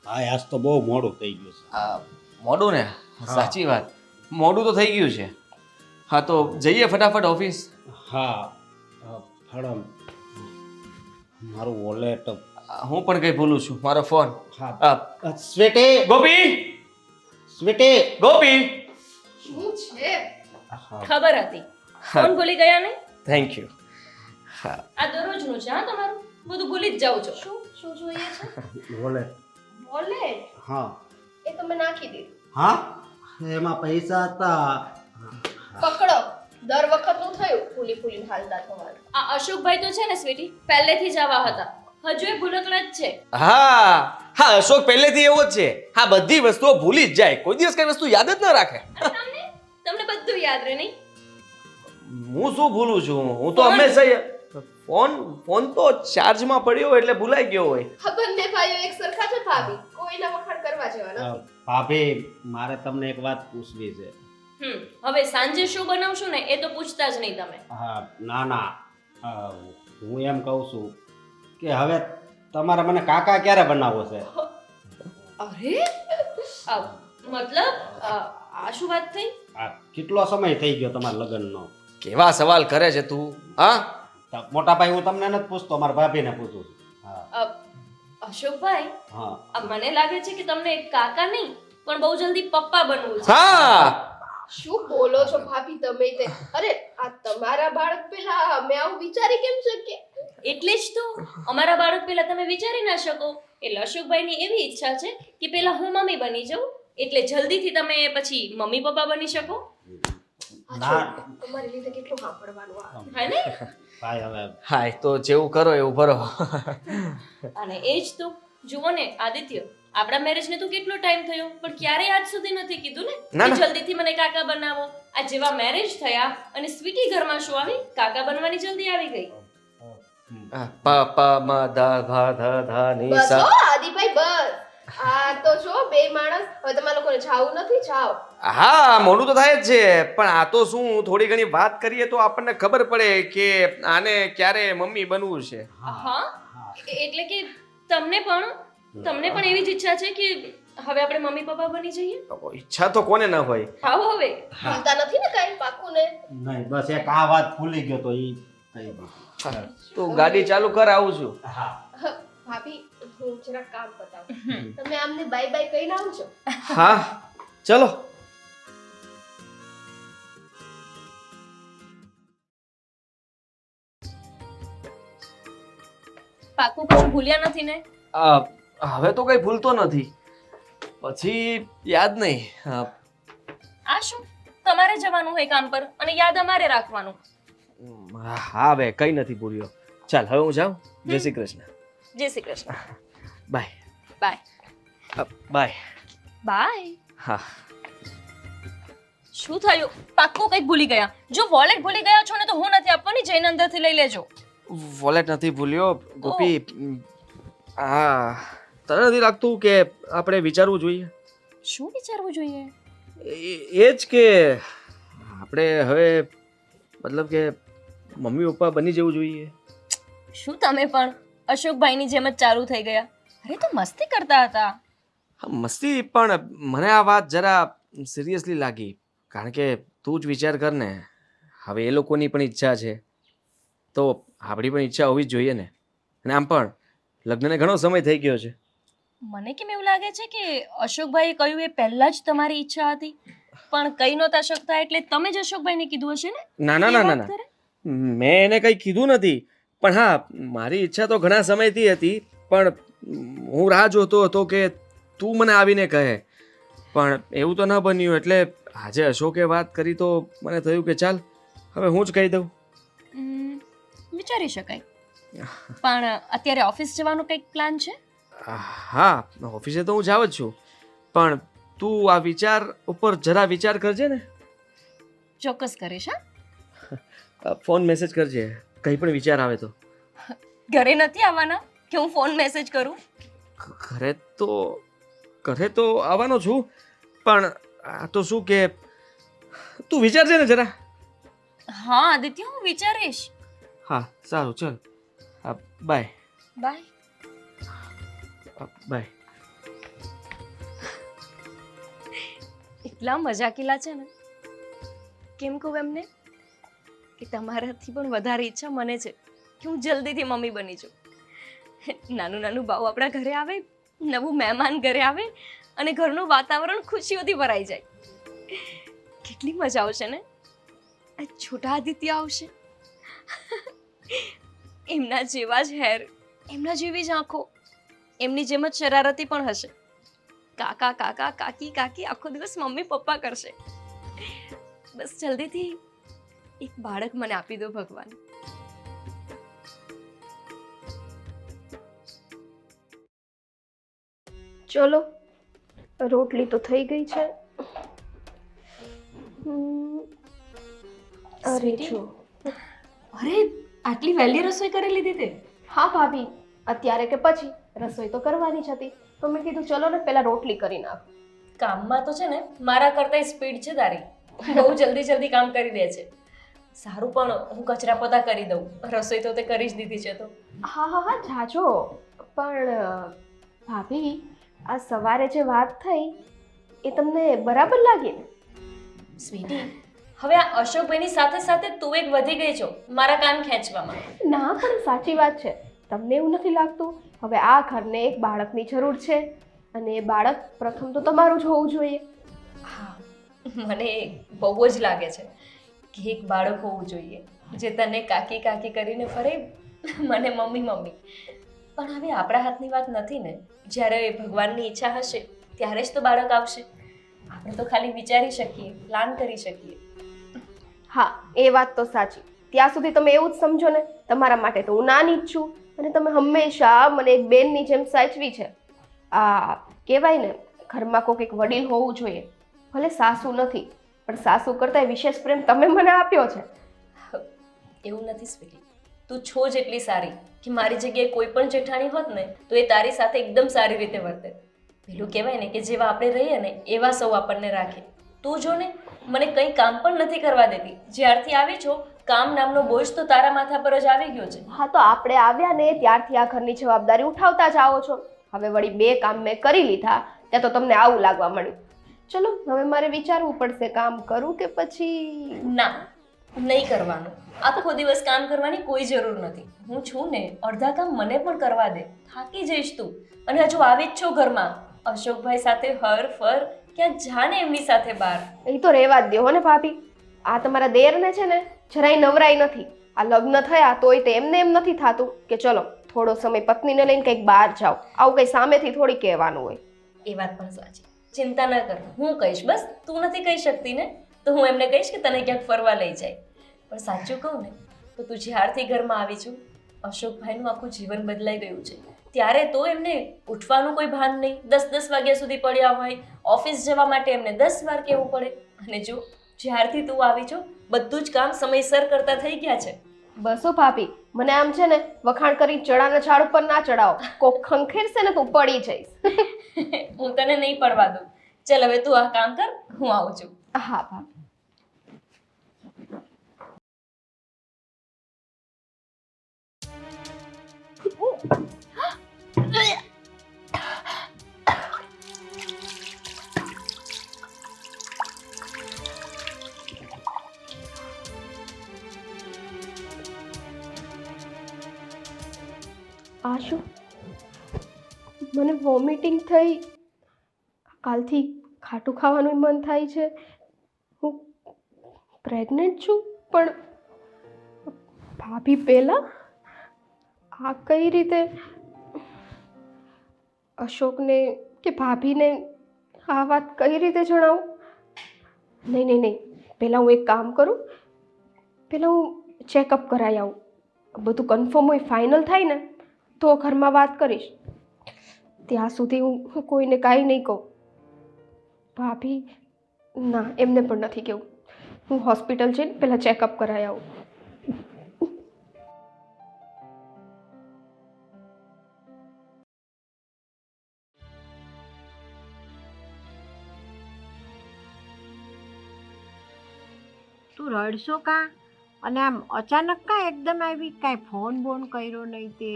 હા આજ તો બહુ મોડું થઈ ગયું છે. મોડું ને સાચી વાત, મોડું તો થઈ ગયું છે. હા તો જઈએ ફટાફટ ઓફિસ. હા ફળમ મારું વોલેટ. હું પણ કઈ ભૂલું છું, મારો ફોન. હા સ્વીટી ગોપી, સ્વીટી. ગોપી. શું છે? હા ખબર હતી ફોન ભૂલી ગયા ને? Thank you. હા આ દરરોજનું છે હા તમારું, બધું ભૂલી જ જાવ છો. શું શું જોઈએ છે? વોલેટ. વોલેટ હા એ તમે નાખી દીધું. હા એમાં પૈસા હતા. પકડો, દર વખત નું થયું ફૂલી ફૂલી હાલતા તમારું. આ અશોકભાઈ તો છે ને સ્વીટી, પહેલેથી જ આવા હતા, હજુ એ ભૂલકણા જ છે. હા હા, અશોક પહેલેથી એવો જ છે. હા, બધી વસ્તુઓ ભૂલી જ જાય, કોઈ દિવસ કઈ વસ્તુ યાદ જ ન રાખે. અને તમને તમને બધું યાદ રહે નહીં? હું શું ભૂલું છું, હું તો ફોન. હંમેશા ફોન તો ચાર્જમાં પડ્યો હોય એટલે ભૂલાઈ ગયો હોય. હા, બંને ભાઈઓ એક સરખા છે ભાભી, કોઈના વખાણ કરવા જેવા નથી. ભાભી મારે તમને એક વાત પૂછવી છે. હવે સાંજે શું બનાવશું ને એ તો પૂછતા જ નહીં તમે. હા ના ના હું એમ કહું છું કે હવે તમારે મને કાકા ક્યારે બનાવવો છે? અરે મતલબ આ શું વાત થઈ? આ કેટલો સમય થઈ ગયો તમારા લગ્નનો? કેવા સવાલ કરે છે તું? હા, મોટા ભાઈ હું તમને નથી પૂછતો, મારા ભાભીને પૂછું છું. હા અશોકભાઈ, હા મને લાગે છે કે તમને કાકા નહીં પણ બહુ જલ્દી પપ્પા બનવું છે. હા. શું બોલો છો ભાભી તમે તે? અરે આ તમારા બાળક પેલા અમે આવું વિચારી કેમ શકીએ? એટલે જ તો અમારા બાળક પેલા તમે વિચારી ના શકો. એટલે અશોકભાઈની એવી ઈચ્છા છે કે પેલા હું મમ્મી બની જાઉં, એટલે જલ્દીથી તમે પછી મમ્મી પપ્પા બની શકો. ના તમારી લીધે કેટલું સાંભળવાનું આવે હે ને? ભાઈ હવે હા, એ તો જેવું કરો એવું ભરો. અને એ જ તો જુઓ ને આદિત્ય, આપણા મેરેજને તો કેટલો ટાઈમ થયો પણ ક્યારેય આજ સુધી નથી કીધું ને ના, કે ના. જલ્દીથી મને કાકા બનાવો. આ જેવા મેરેજ થયા અને સ્વીટી ઘરમાં શું આવી, કાકા બનવાની જલ્દી આવી ગઈ. પ પ મ દ ભ ધ ધ ની બસ સા. હો આદિભાઈ બસ. આ તો જો બે માણસ, હવે તમારા લોકોને જાવું નથી, જાઓ. હા, મોડું તો થાય જ છે, પણ આ તો શું થોડી ઘણી વાત કરીએ તો આપણને ખબર પડે કે આને ક્યારે મમ્મી બનવું છે. હા એટલે કે તમને પણ એવી જ ઈચ્છા છે કે હવે આપણે મમ્મી પપ્પા બની જઈએ? ઈચ્છા તો કોને ના હોય. આવો હવે ભૂલતા નથી ને કાંઈ પાકું ને? નહીં બસ એક આ વાત ભૂલી ગયો તો એ કહી દીધું. તું ગાડી ચાલુ કર, આવું છું. હા ભાભી હું જરા કામ બતાવું, તમે આમને બાય બાય કહીને આવજો. હા, ચલો. પાકું કશું ભૂલ્યા નથી ને? હવે તો કઈ ભૂલતો નથી, પછી યાદ નહીં. આ શું, તમારે જવાનું હોય કામ પર અને યાદ અમારે રાખવાનું? હા, હવે કઈ નથી ભૂલ્યો. ચાલ હવે હું જાઉં. જય શ્રી કૃષ્ણ. જય Shri Krishna. Bye. Bye bye. Bye. હા. શું થયું? પાક્કું કંઈક ભૂલી ગયા? જો વોલેટ ભૂલી ગયા છો ને તો હું નથી આપવાની, જઈને અંદરથી લઈ લેજો. વોલેટ નથી ભૂલ્યો ગોપી. હા, તને નથી લાગતું કે આપણે વિચારવું જોઈએ? શું વિચારવું જોઈએ? એ જ કે આપણે હવે મતલબ કે મમ્મી પપ્પા બની જવું જોઈએ. શું તમે પણ અશોકભાઈની જેમ જ ચાલુ થઈ ગયા? અરે તો મસ્તી કરતા હતા. હા, મસ્તી, પણ મને આ વાત જરા સિરિયસલી લાગી, કારણ કે તું જ વિચાર કર ને, હવે એ લોકોની પણ ઈચ્છા છે તો આપણી પણ ઈચ્છા હોવી જ જોઈએ ને. અને આમ પણ લગ્નને ઘણો સમય થઈ ગયો છે. મને કેમ એવું લાગે છે કે અશોકભાઈએ કહ્યું એ પહેલા જ તમારી ઈચ્છા હતી, પણ કહી નહોતા શકતા એટલે તમે જ અશોકભાઈને કીધું હશે ને? ના ના ના ના ના, મેં એને કંઈ કીધું નથી, પણ હા, મારી ઈચ્છા તો ઘણા સમયથી હતી, પણ હું રાહ જોતો હતો કે તું મને આવીને કહે, પણ એવું તો ન બન્યું. એટલે આજે અશોકે વાત કરી તો મને થયું કે ચાલ હવે હું જ કહી દઉં. વિચારી શકાય, પણ અત્યારે ઓફિસ જવાનો કંઈક પ્લાન છે? હા, ઓફિસે તો હું જાઉં જ છું, પણ તું આ વિચાર ઉપર જરા વિચાર કરજે ને. ચોક્કસ કરીશ. હા, ફોન મેસેજ કરજે કંઈ પણ વિચાર આવે તો. ઘરે નથી આવવાના કે હું ફોન મેસેજ કરું? ઘરે તો આવવાનો છું, પણ આ તો શું કે તું વિચારજે ને જરા. હા આદિત્ય, હું વિચારીશ. હા, સારું, ચાલ. બાય. બાય. બાય. એટલા મજાકીલા છે ને, કેમ કહું એમને કે તમારાથી પણ વધારે ઈચ્છા મને છે કે હું જલ્દીથી મમ્મી બની જાઉં. નાનું નાનું બાવ આપણા ઘરે આવે, નવું મહેમાન ઘરે આવે અને ઘરનું વાતાવરણ ખુશીઓથી ભરાઈ જાય. કેટલી મજા આવશે ને. આ છોટા આદિત્ય આવશે, એમના જેવા જ હેર, એમના જેવી જ આંખો, એમની જેમ જ શરારતી પણ હશે. કાકા કાકા, કાકી કાકી આખો દિવસ મમ્મી પપ્પા કરશે. બસ જલ્દીથી એક બાળક મને આપી દો ભગવાન. ચલો, રોટલી તો થઈ ગઈ છે. અરે જો, અરે આટલી વહેલી રસોઈ કરી લીધી તે? હા ભાભી, અત્યારે કે પછી રસોઈ તો કરવાની જ હતી, તો મેં કીધું ચલો ને પહેલા રોટલી કરી નાખ. કામમાં તો છે ને મારા કરતા સ્પીડ છે તારી. બહુ જલ્દી જલ્દી કામ કરી દે છે. સારું, પણ હું કચરા પોતા કરી દઉં, રસોઈ તો તે કરી જ દીધી છે તો. હા હા હા જાજો. પણ ભાભી, આ સવારે જે વાત થઈ એ તમને બરાબર લાગી ને? સ્વીટી, હવે આ અશોકભાઈની સાથે સાથે તું એક વધી ગઈ છો મારા કાન ખેંચવામાં. ના, પણ સાચી વાત છે. તમને એવું નથી લાગતું હવે આ ઘરને એક બાળકની જરૂર છે, અને એ બાળક પ્રથમ તો તમારું જ હોવું જોઈએ? હા, મને બહુ જ લાગે છે કે એક બાળક હોવું જોઈએ જે તને કાકી કાકી કરીને ફરે, મને મમ્મી મમ્મી. પણ હવે આપણા હાથની વાત નથી ને. જ્યારે ભગવાનની ઈચ્છા હશે ત્યારે જ તો બાળક આવશે. આપણે તો ખાલી વિચારી શકીએ, પ્લાન કરી શકીએ. હા, એ વાત તો સાચી. ત્યાં સુધી તમે એવું જ સમજો ને, તમારા માટે તો હું નાની જ છું, અને તમે હંમેશા મને એક બેનની જેમ સાચવી છે. આ કહેવાય ને, ઘરમાં કોઈક એક વડીલ હોવું જોઈએ. ભલે સાસુ નથી, પણ સાસુ કરતાં વિશેષ પ્રેમ તમે મને આપ્યો છે. એવું નથી સ્વીટી, તું છો જ એટલી સારી કે મારી જગ્યાએ કોઈ પણ જેઠાણી હોત ને તો એ તારી સાથે એકદમ સારી રીતે વર્તે. પેલું કહેવાય ને કે જેવા આપણે રહીએ ને એવા સૌ આપણને રાખે. તું જો ને, મને કંઈ કામ પણ નથી કરવા દેતી. જ્યારથી આવી છો, કામ નામનો બોજ તો તારા માથા પર જ આવી ગયો છે. હા, તો આપણે આવ્યા ને ત્યારથી આ ઘરની જવાબદારી ઉઠાવતા જ આવો છો. હવે વળી 2 કામ મેં કરી લીધા ત્યાં તો તમને આવું લાગવા મળ્યું. ચલો, હવે મારે વિચારવું પડશે, કામ કરું કે પછી? ના, નહીં કરવાનું. આખો દિવસ કામ કરવાની કોઈ જરૂર નથી. હું છું ને, અડધા કામ મને પણ કરવા દે. થાકી જઈશ તું. અને હજુ આવી જ છો ઘરમાં. અશોકભાઈ સાથે હર ફર, ક્યાંક જાને એમની સાથે બહાર. એ તો રહેવા જ દો ને ભાભી. આ તમારા દેરને છે ને જરાય નવરાઈ નથી. આ લગ્ન થયા તોય તે એમને એમ નથી થતું કે ચલો થોડો સમય પત્નીને લઈને કંઈક બહાર જાઓ. આવું કંઈ સામેથી થોડી કહેવાનું હોય. એ વાત પણ સાચી. ચિંતા ન કર, હું કહીશ. બસ તું નથી કહી શકતી ને, તો હું એમને કહીશ કે તને ક્યાંક ફરવા લઈ જાય. પણ સાચું કહું ને તો તું જ્યારથી ઘરમાં આવી છું, અશોકભાઈનું આખું જીવન બદલાઈ ગયું છે. ત્યારે તો એમને ઉઠવાનું કોઈ ભાન નહીં, 10-10 વાગ્યા સુધી પડ્યા હોય. ઓફિસ જવા માટે એમને 10 વાર કહેવું પડે. અને જો જ્યારથી તું આવી છો, બધું જ કામ સમયસર કરતા થઈ ગયા છે. બસો ભાભી, મને આમ છે ને વખાણ કરી ચડાના ઝાડ ઉપર ના ચડાવો. કોક ખંખેરશે ને તું પડી જઈશ. હું તને નહીં પડવા દઉં. ચાલ હવે તું આ કામ કર, હું આવું છું. હા ભાભી. આ શું? મને વોમિટિંગ થઈ. કાલથી ખાટું ખાવાનું મન થાય છે. હું પ્રેગ્નેન્ટ છું, પણ ભાભી પહેલા આ કઈ રીતે? અશોકને કે ભાભીને આ વાત કઈ રીતે જણાવું? નહીં નહીં નહીં, પહેલાં હું એક કામ કરું, પહેલાં હું ચેકઅપ કરાવી આવું. બધું કન્ફર્મ હોય, ફાઇનલ થાય ને તો ઘરમાં વાત કરીશ. ત્યાં સુધી હું કોઈને કાંઈ નહીં કહું. ભાભી ના, એમને પણ નથી કહેવું. હું હોસ્પિટલ જઈને પહેલાં ચેકઅપ કરાવી આવું. તું રડશો કાં? અને આમ અચાનક કાં એકદમ આવી? કાંઈ ફોન બોન કર્યો નહીં તે?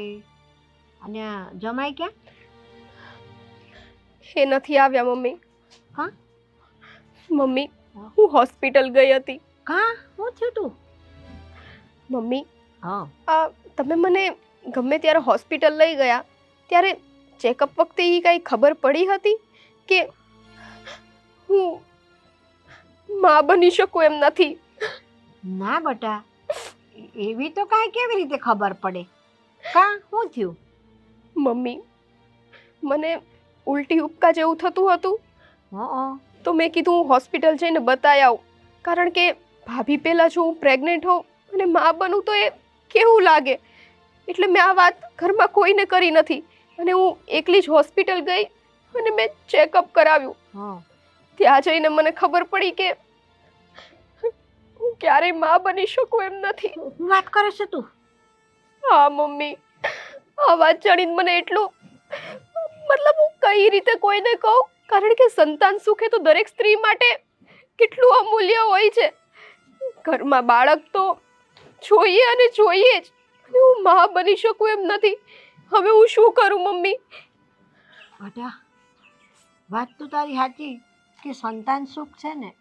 અને આ જમાઈ ક્યાં? એ નથી આવ્યા મમ્મી. કાં? મમ્મી હું હોસ્પિટલ ગઈ હતી. કા શું થયું તું? મમ્મી હા આ તમે મને ગમે ત્યારે હોસ્પિટલ લઈ ગયા ત્યારે ચેકઅપ વખતે એ કાંઈ ખબર પડી હતી કે હું માં બની શકું એમ નથી? ના બટા, એવી તો કાંઈ કેવી રીતે ખબર પડે? કા શું થયું? મમ્મી મને ઉલટી ઉપકા જેવું થતું હતું હા તો મેં કીધું હું હોસ્પિટલ જઈને બતાવી આવું, કારણ કે ભાભી પહેલાં જો હું પ્રેગ્નેન્ટ હોઉં અને માં બનું તો એ કેવું લાગે, એટલે મેં આ વાત ઘરમાં કોઈને કરી નથી અને હું એકલી જ હોસ્પિટલ ગઈ અને મેં ચેકઅપ કરાવ્યું. હા ત્યાં જઈને મને ખબર પડી કે હું ક્યારેય માં બની શકું એમ નથી. શું વાત કરે છે તું? હા મમ્મી, આ વાત જાણીને મને એટલું, મતલબ હું કઈ રીતે કોઈને કહું, કારણ કે સંતાન સુખ એ તો દરેક સ્ત્રી માટે કેટલું અમૂલ્ય હોય છે. ઘરમાં બાળક તો જોઈએ અને જોઈએ જ, અને હું માં બની શકું એમ નથી. હવે હું શું કરું મમ્મી? બટા, વાત તો તારી સાચી કે સંતાન સુખ છે ને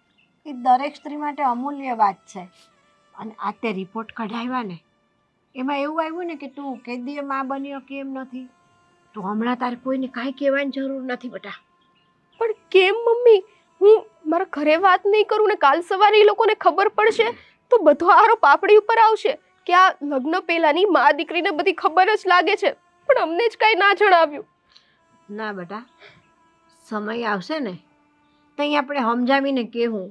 એ દરેક સ્ત્રી માટે અમૂલ્ય વાત છે. અને આ તે રિપોર્ટ કઢાવ્યા ને એમાં એવું આવ્યું ને કે તું કેદીએ માં બન્યો કેમ નથી, તો હમણાં તારે કોઈને કાંઈ કહેવાની જરૂર નથી બટા. પણ કેમ મમ્મી? હું મારા ઘરે વાત નહીં કરું ને કાલ સવારે એ લોકોને ખબર પડશે તો બધો આરોપ આપણી ઉપર આવશે કે આ લગ્ન પહેલાની મા દીકરીને બધી ખબર જ લાગે છે, પણ અમને જ કાંઈ ના જણાવ્યું. ના બેટા, સમય આવશે ને ત્યાં આપણે સમજાવીને કહેવું.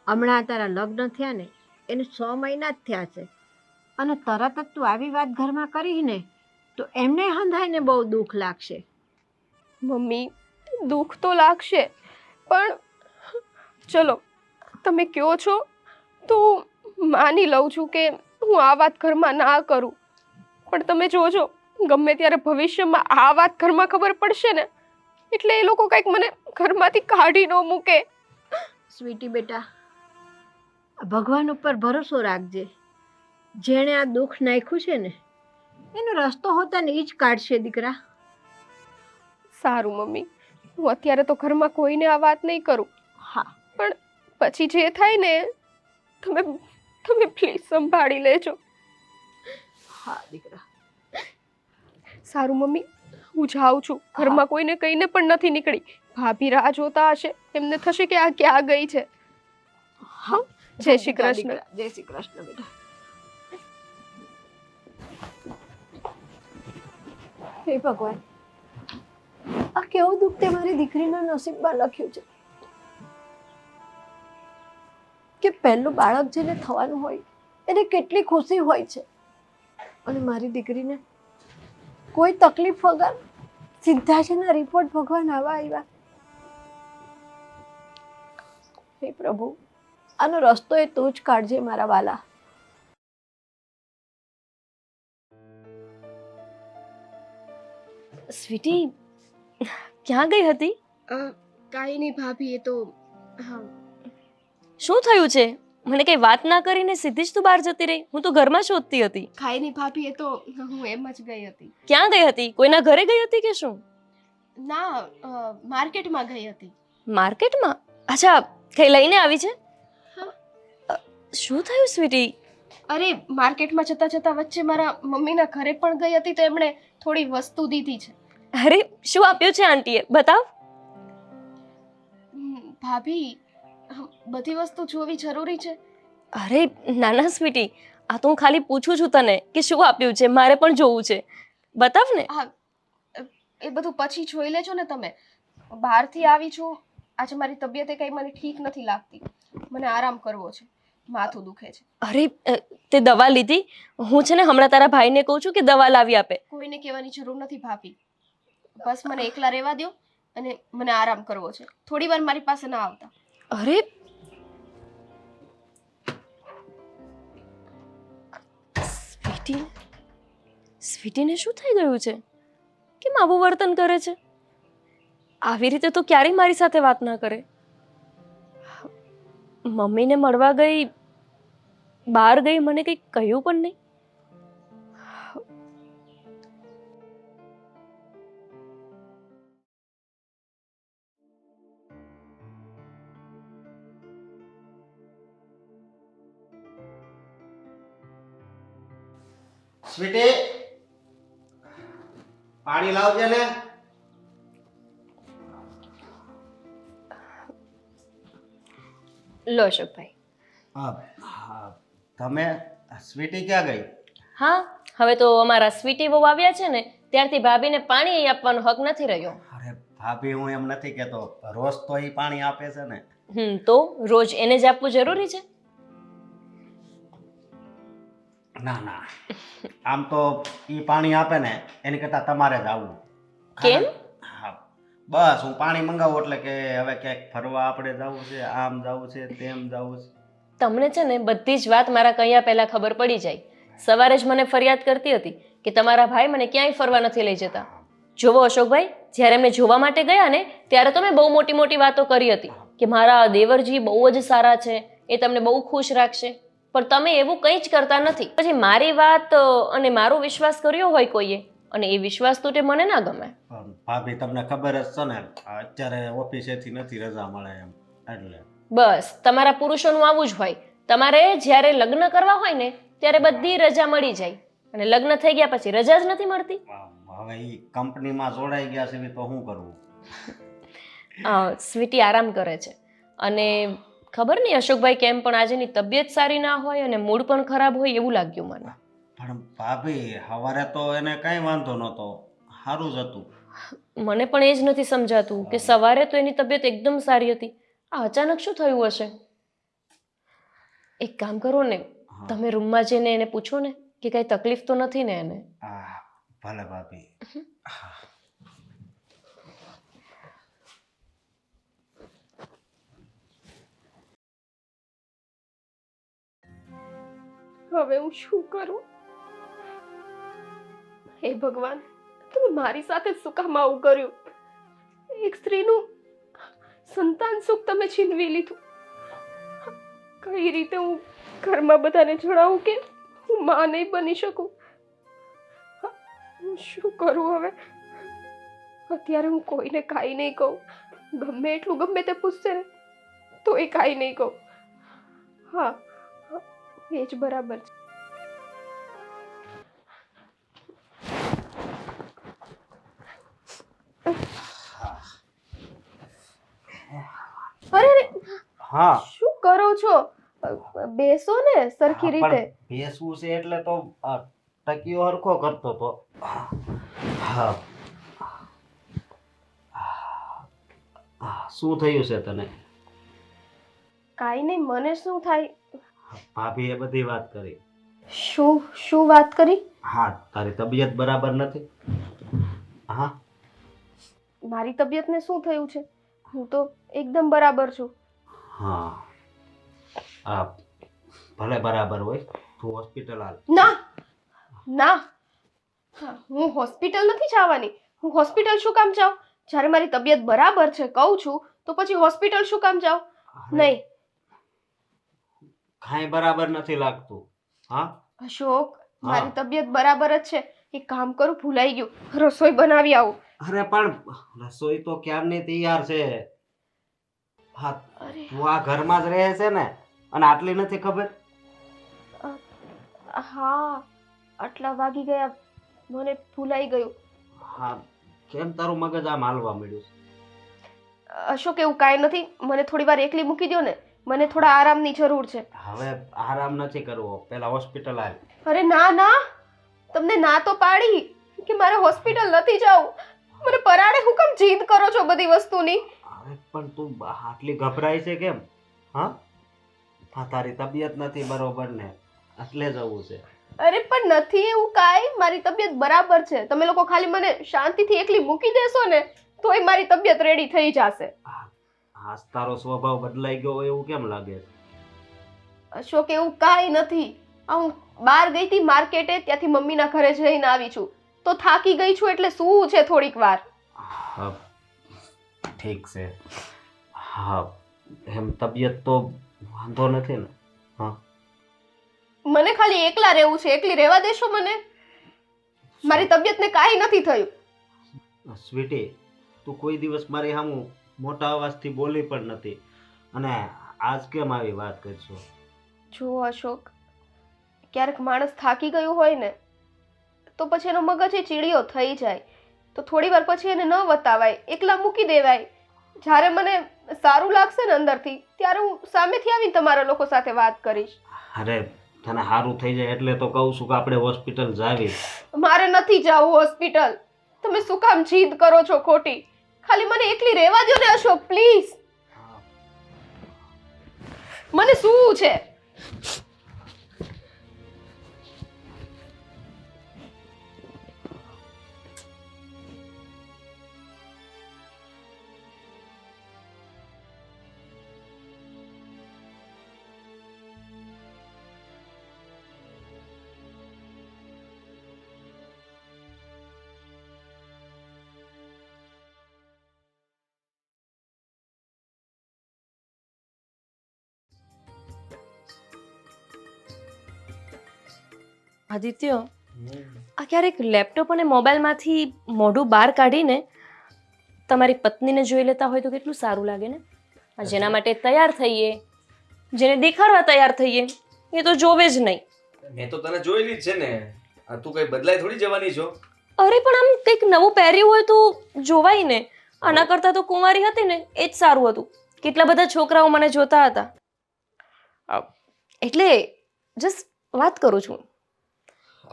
હમણાં તારા લગ્ન થયા ને એને 6 મહિના જ થયા છે અને તરત જ તું આવી વાત ઘરમાં કરીશ ને તો એમને હંધાઈને બહુ દુઃખ લાગશે. મમ્મી દુઃખ તો લાગશે, પણ ચલો તમે કહો છો તો માની લઉં છું કે હું આ વાત ઘરમાં ના કરું, પણ તમે જોજો ગમે ત્યારે ભવિષ્યમાં આ વાત ઘરમાં ખબર પડશે ને એટલે એ લોકો કંઈક મને ઘરમાંથી કાઢી ન મૂકે. સ્વીટી બેટા, ભગવાન ઉપર ભરોસો રાખજે. જેણે આ દુઃખ નાખ્યું છે ને એનો રસ્તો હોતા ને એ જ કાઢશે દીકરા. સારું મમ્મી, હું અત્યારે તો ઘરમાં કોઈને આ વાત નહીં કરું, હા પણ પછી જે થાય ને તમે તમે પ્લીઝ સંભાળી લેજો. હા દીકરા. સારું મમ્મી, હું જાઉં છું. ઘરમાં કોઈને કહીને પણ નથી નીકળી. ભાભી રાહ જોતા હશે, એમને થશે કે આ ક્યાં ગઈ છે. હા, જય શ્રી કૃષ્ણ. દીકરા, જય શ્રી કૃષ્ણ બેટા. હે ભગવાન, આ કેવું દુઃખ તે મારી દીકરીના નસીબમાં લખ્યું છે કે પહેલું બાળક જેને થવાનું હોય એને કેટલી ખુશી હોય છે અને મારી દીકરીને કોઈ તકલીફ વગર સીધા છે ને રિપોર્ટ ભગવાન આવા આવ્યા. હે પ્રભુ, આનો રસ્તો એ તું જ કાઢજે મારા વાલા. સ્વીટી, ક્યાં ગઈ હતી? કાંઈ નહીં ભાભી, એ તો હા. શું થયું છે? મને કઈ વાત ના કરીને સીધી જ તું બહાર જતી રહી. હું તો ઘરમાં શોધતી હતી. કાંઈ નહીં ભાભી, એ તો હું એમ જ ગઈ હતી. ક્યાં ગઈ હતી? કોઈના ઘરે ગઈ હતી કે શું? ના, માર્કેટમાં ગઈ હતી. માર્કેટમાં? અચ્છા, કઈ લઈને આવી છે? હા. શું થયું સ્વીટી? અરે માર્કેટમાં જતા જતા વચ્ચે મારા મમ્મીના ઘરે પણ ગઈ હતી તો એમણે થોડી વસ્તુ દીધી છે. અરે, શું આપ્યું છે આંટીએ? બતાવ. ભાભી, બધી વસ્તુ જોવી જરૂરી છે? અરે નાના સ્વીટી, આ તો હું ખાલી પૂછું છું તને કે શું આપ્યું છે, મારે પણ જોવું છે. બતાવ ને. હા, એ બધું પછી જોઈ લેજો ને તમે. બહારથી આવી છું, આજે મારી તબિયત કઈ મને ઠીક નથી લાગતી, મને આરામ કરવો છે, માથું દુખે છે. અરે, તે દવા લીધી? હું છે ને હમણાં તારા ભાઈને કહું છું કે દવા લાવી આપે. કોઈને કહેવાની જરૂર નથી ભાભી, બસ મને એકલા રહેવા દો અને મને આરામ કરવો છે. થોડી વાર મારી પાસે ના આવતા. અરે સ્વીટી, સ્વીટીને શું થઈ ગયું છે? કેમ આવું વર્તન કરે છે? આવી રીતે તો ક્યારેય મારી સાથે વાત ના કરે. મમ્મીને મળવા ગઈ, બહાર ગઈ, મને કંઈ કહ્યું પણ નહીં. સ્વીટી, પાણી લાવજે ને. લો અશોકભાઈ. તમે સ્વીટી ક્યાં ગઈ? હા, હવે તો અમારા સ્વીટી બહુ આવ્યા છે ને ત્યારથી ભાભીને પાણી આપવાનો હક નથી રહ્યો. અરે ભાભી, હું એમ નથી કહેતો, રોજ તો એ પાણી આપે છે ને. તો રોજ એને જ આપવું જરૂરી છે? ના ના, આમ તો ઈ પાણી આપે ને એની કરતા તમારે જ આવવું. કેમ? હા, બસ હું પાણી મંગાવું એટલે કે હવે ક્યાંક ફરવા આપણે જવું છે, આમ જવું છે, તેમ જવું છે. તમને છે ને બધી જ વાત મારા કહ્યા પહેલા ખબર પડી જાય. સવારે જ મને ફરિયાદ કરતી હતી કે તમારા ભાઈ મને ક્યાંય ફરવા નથી લઈ જતા. જોવો અશોકભાઈ, જ્યારે એમને જોવા માટે ગયા ને ત્યારે તો મેં બહુ મોટી મોટી વાતો કરી હતી કે મારા દેવરજી બહુ જ સારા છે, એ તમને બહુ ખુશ રાખશે. પણ તમે એવું કંઈ જ કરતા નથી. પછી મારી વાત અને મારો વિશ્વાસ કર્યો હોય કોઈએ, અને એ વિશ્વાસ તૂટે મને ના ગમે. પણ ભાભી, તમને ખબર જ છે ને અત્યારે ઓફિસેથી નથી રજા મળે એમ, એટલે બસ તમારા પુરુષોનું આવું જ હોય. તમારે જ્યારે લગ્ન કરવા હોય ને ત્યારે બધી રજા મળી જાય, અને લગ્ન થઈ ગયા પછી રજા જ નથી મળતી. હવે ઈ કંપનીમાં જોડાઈ ગયા છે તો શું કરવું? સ્વીટી આરામ કરે છે, અને ખબર નહીં અશોકભાઈ કેમ પણ આજે એની તબિયત સારી ના હોય અને મૂડ પણ ખરાબ હોય એવું લાગ્યું મને. પણ ભાભી, સવારે તો એને કઈ વાંધો નહોતો, સારું જ હતું. મને પણ એ જ નથી સમજાતું કે સવારે તો એની તબિયત એકદમ સારી હતી, આ અચાનક શું થયું હશે? એક કામ કરો ને, તમે રૂમમાં જઈને એને પૂછો ને કે કઈ તકલીફ તો નથી ને એને. હા, ભલે ભાભી. હવે હું શું કરું? હે ભગવાન, તમે મારી સાથે શું કામ આવું કર્યું? એક સ્ત્રીનું સંતાન સુખ તમે છીનવી લીધું. કઈ રીતે હું ઘરમાં બધાને જણાવું કે હું માં નહીં બની શકું? હું શું કરું હવે? અત્યારે હું કોઈને કાંઈ નહીં કહું. ગમે એટલું ગમે તે પૂછશે ને તો એ કાંઈ નહીં કહું. હા, એ જ બરાબર છે. અરે હા, શું કરો છો? બેસો ને સરખી રીતે. બેસવું છે એટલે તો ટકીઓ હરખો કરતો તો. હા, શું થયું છે તને? કાંઈ નહીં, મને શું થાય? ભાભીએ બધી વાત કરી. શું વાત કરી? હા, તારી તબિયત બરાબર નથી. હા, મારી તબિયતને શું થયું છે? હું તો એકદમ બરાબર છું. હા, ભલે બરાબર હોય, તું હોસ્પિટલ હાલ. ના, હું હોસ્પિટલ નથી જવાની. હું હોસ્પિટલ શું કામ જાઉં? જ્યારે મારી તબિયત બરાબર છે કહું છું તો પછી હોસ્પિટલ શું કામ જાઉં? નહીં. કાંઈ બરાબર નથી લાગતું. હા અશોક, મારી તબિયત બરાબર જ છે. એક કામ કરું, ભૂલાઈ ગયું, રસોઈ બનાવી આવું. અરે પણ રસોઈ તો ક્યારની તૈયાર છે. હા, તું આ ઘરમાં જ રહે છે ને, અને આટલી નથી ખબર? હા, આટલા વાગી ગયા, મને ભૂલાઈ ગયું. હા, કેમ તારું મગજ આમ હાલવા મળ્યું છે? અશોક, એવું કાંઈ નથી. મને થોડી વાર એકલી મૂકી દો ને, મને થોડા આરામની જરૂર છે. હવે આરામ નથી કરવો, પહેલા હોસ્પિટલ આવ. અરે ના, તમને ના તો પાડી કે મારે હોસ્પિટલ નથી જવું. મને પરાણે હું કેમ જીદ કરો છો બધી વસ્તુની? અરે પણ તું આટલી ગભરાય છે કેમ? હા, તારી તબિયત નથી બરોબર ને, એટલે જવું છે. અરે પણ નથી એવું કાંઈ, મારી તબિયત બરાબર છે. તમે લોકો ખાલી મને શાંતિથી એકલી મૂકી દેશો ને તોય મારી તબિયત રેડી થઈ જશે. આજ તારો સ્વભાવ બદલાઈ ગયો એવું કેમ લાગે છે? અશોક, એવું કાંઈ નથી. હું બહાર ગઈ હતી માર્કેટે, ત્યાંથી મમ્મીના ઘરે જઈને આવી છું તો થાકી ગઈ છું, એટલે શું છે થોડીક વાર. હા, ઠીક છે. હા, એમ તબિયત તો વાંધો નથી ને? હા, મને ખાલી એકલા રહેવું છે. એકલી રહેવા દેશો મને? મારી તબિયતને કાંઈ નથી થયું. સ્વીટી, તું કોઈ દિવસ મારી સામું મોટા અવાજથી બોલી પણ નથી, અને આજ કેમ આવી વાત કરશો? જો અશોક, ક્યારેક માણસ થાકી ગયું હોય ને તો પછી એનો મગજ એ ચીડિયો થઈ જાય. તો થોડી વાર પછી એને ન વતાવાય, એકલા મૂકી દેવાય. જ્યારે મને સારું લાગશે ને અંદરથી, ત્યારે હું સામેથી આવીને તમારા લોકો સાથે વાત કરીશ. અરે તને સારું થઈ જાય એટલે તો કહું છું કે આપણે હોસ્પિટલ જાવી. મારે નથી જવું હોસ્પિટલ. તમે શું કામ જીદ કરો છો ખોટી? ખાલી મને એકલી રહેવા દો ને અશોક, પ્લીઝ. મને શું છે? આદિત્ય, આ ક્યારેક લેપટોપ અને મોબાઈલમાંથી મોઢું બહાર કાઢીને તમારી પત્નીને જોઈ લેતા હોય તો કેટલું સારું લાગે ને. આ જેના માટે તૈયાર થઈએ, જેને દેખાડવા તૈયાર થઈએ, એ તો જોવે જ નહીં. મેં તો તને જોયેલી જ છે ને. આ તું કઈ બદલાઈ થોડી જવાની છો. અરે પણ આમ કંઈક નવું પહેર્યું હોય તો જોવાય ને. આના કરતાં તો કુંવારી હતી ને એ જ સારું હતું. કેટલા બધા છોકરાઓ મને જોતા હતા. એટલે જસ્ટ વાત કરું છું.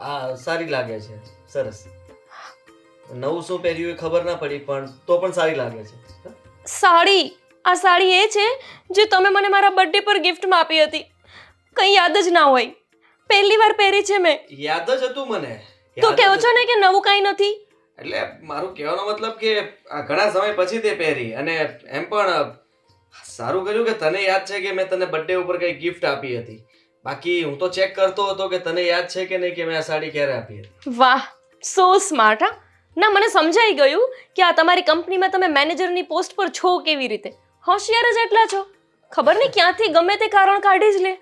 આ સારી લાગે છે, સરસ. નવું શું પહેર્યું એ ખબર ના પડી પણ તો પણ સારી લાગે છે. સાડી, આ સાડી એ છે જે તમે મને મારા બર્થડે પર ગિફ્ટમાં આપી હતી. કંઈ યાદ જ ના હોય. પહેલી વાર પહેરી છે મેં. યાદ જ હતું મને. તો કહો છો ને કે નવું કાંઈ નથી. એટલે મારું કહેવાનો મતલબ કે આ ઘણા સમય પછી તે પહેરી અને એમ પણ સારું કર્યું કે તને યાદ છે કે મેં તને બર્થડે ઉપર કઈ ગિફ્ટ આપી હતી. બાકી હું તો ચેક કરતો હતો કે તને યાદ છે કે નહીં કે મેં આ સાડી ક્યારે આપી હતી. વાહ, સો સ્માર્ટ. હા ના, મને સમજાઈ ગયું કે આ તમારી કંપનીમાં તમે મેનેજરની પોસ્ટ પર છો કેવી રીતે. હોશિયાર જ એટલા છો. ખબર નહીં ક્યાંથી ગમે તે કારણ કાઢી જ લે.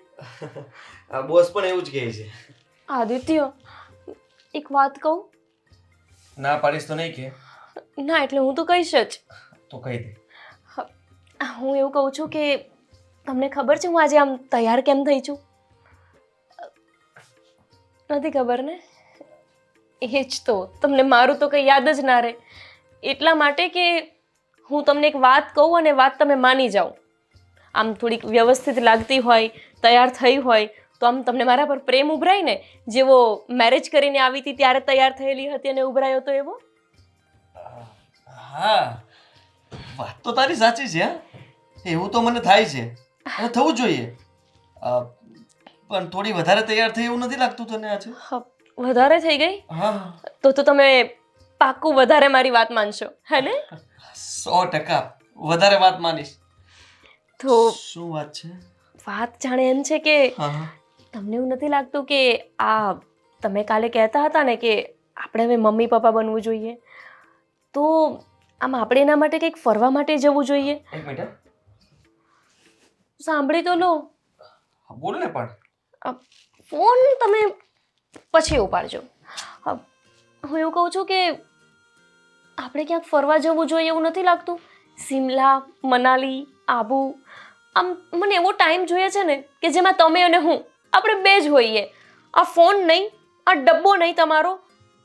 આ બોસ પણ એવું જ કહે છે. આદિત્ય, એક વાત કહું? ના પાડીશ તો નહીં કે? ના એટલે હું તો કહીશ જ. તો કહી દે. હું એવું કહું છું કે તમને ખબર છે હું આજે આમ તૈયાર કેમ થઈ છું? નથી ખબર ને? એ જ તો, તમને મારું તો કંઈ યાદ જ ના રહે. એટલા માટે કે હું તમને એક વાત કહું અને વાત તમે માની જાઓ. આમ થોડીક વ્યવસ્થિત લાગતી હોય, તૈયાર થઈ હોય તો આમ તમને મારા પર પ્રેમ ઉભરાય ને, જેવો મેરેજ કરીને આવી હતી ત્યારે તૈયાર થયેલી હતી અને ઉભરાયો તો એવો. હા, વાત તો તારી સાચી છે. એવું તો મને થાય છે અને થવું જોઈએ. પણ થોડી વધારે તૈયાર થઈ એવું નથી લાગતું તને આજે? વધારે થઈ ગઈ? હા. તો તમે પાક્કું વધારે મારી વાત માનશો, હે ને? 100% વધારે વાત માનીશ. તો શું વાત છે? વાત જાણે એમ છે કે તમને એવું નથી લાગતું કે આ તમે કાલે કહેતા હતા ને કે આપણે હવે મમ્મી પપ્પા બનવું જોઈએ, તો આમ આપણે એના માટે કંઈક ફરવા માટે જવું જોઈએ? એક મિનિટ. સાંભળી તો લો. બોલ ને પણ. ફોન તમે પછી ઉપાડજો. હું એવું કહું છું કે આપણે ક્યાંક ફરવા જવું જોઈએ એવું નથી લાગતું? સિમલા, મનાલી, આબુ. આમ મને એવો ટાઈમ જોઈએ છે ને કે જેમાં તમે અને હું આપણે બે જ હોઈએ. આ ફોન નહીં, આ ડબ્બો નહીં તમારો,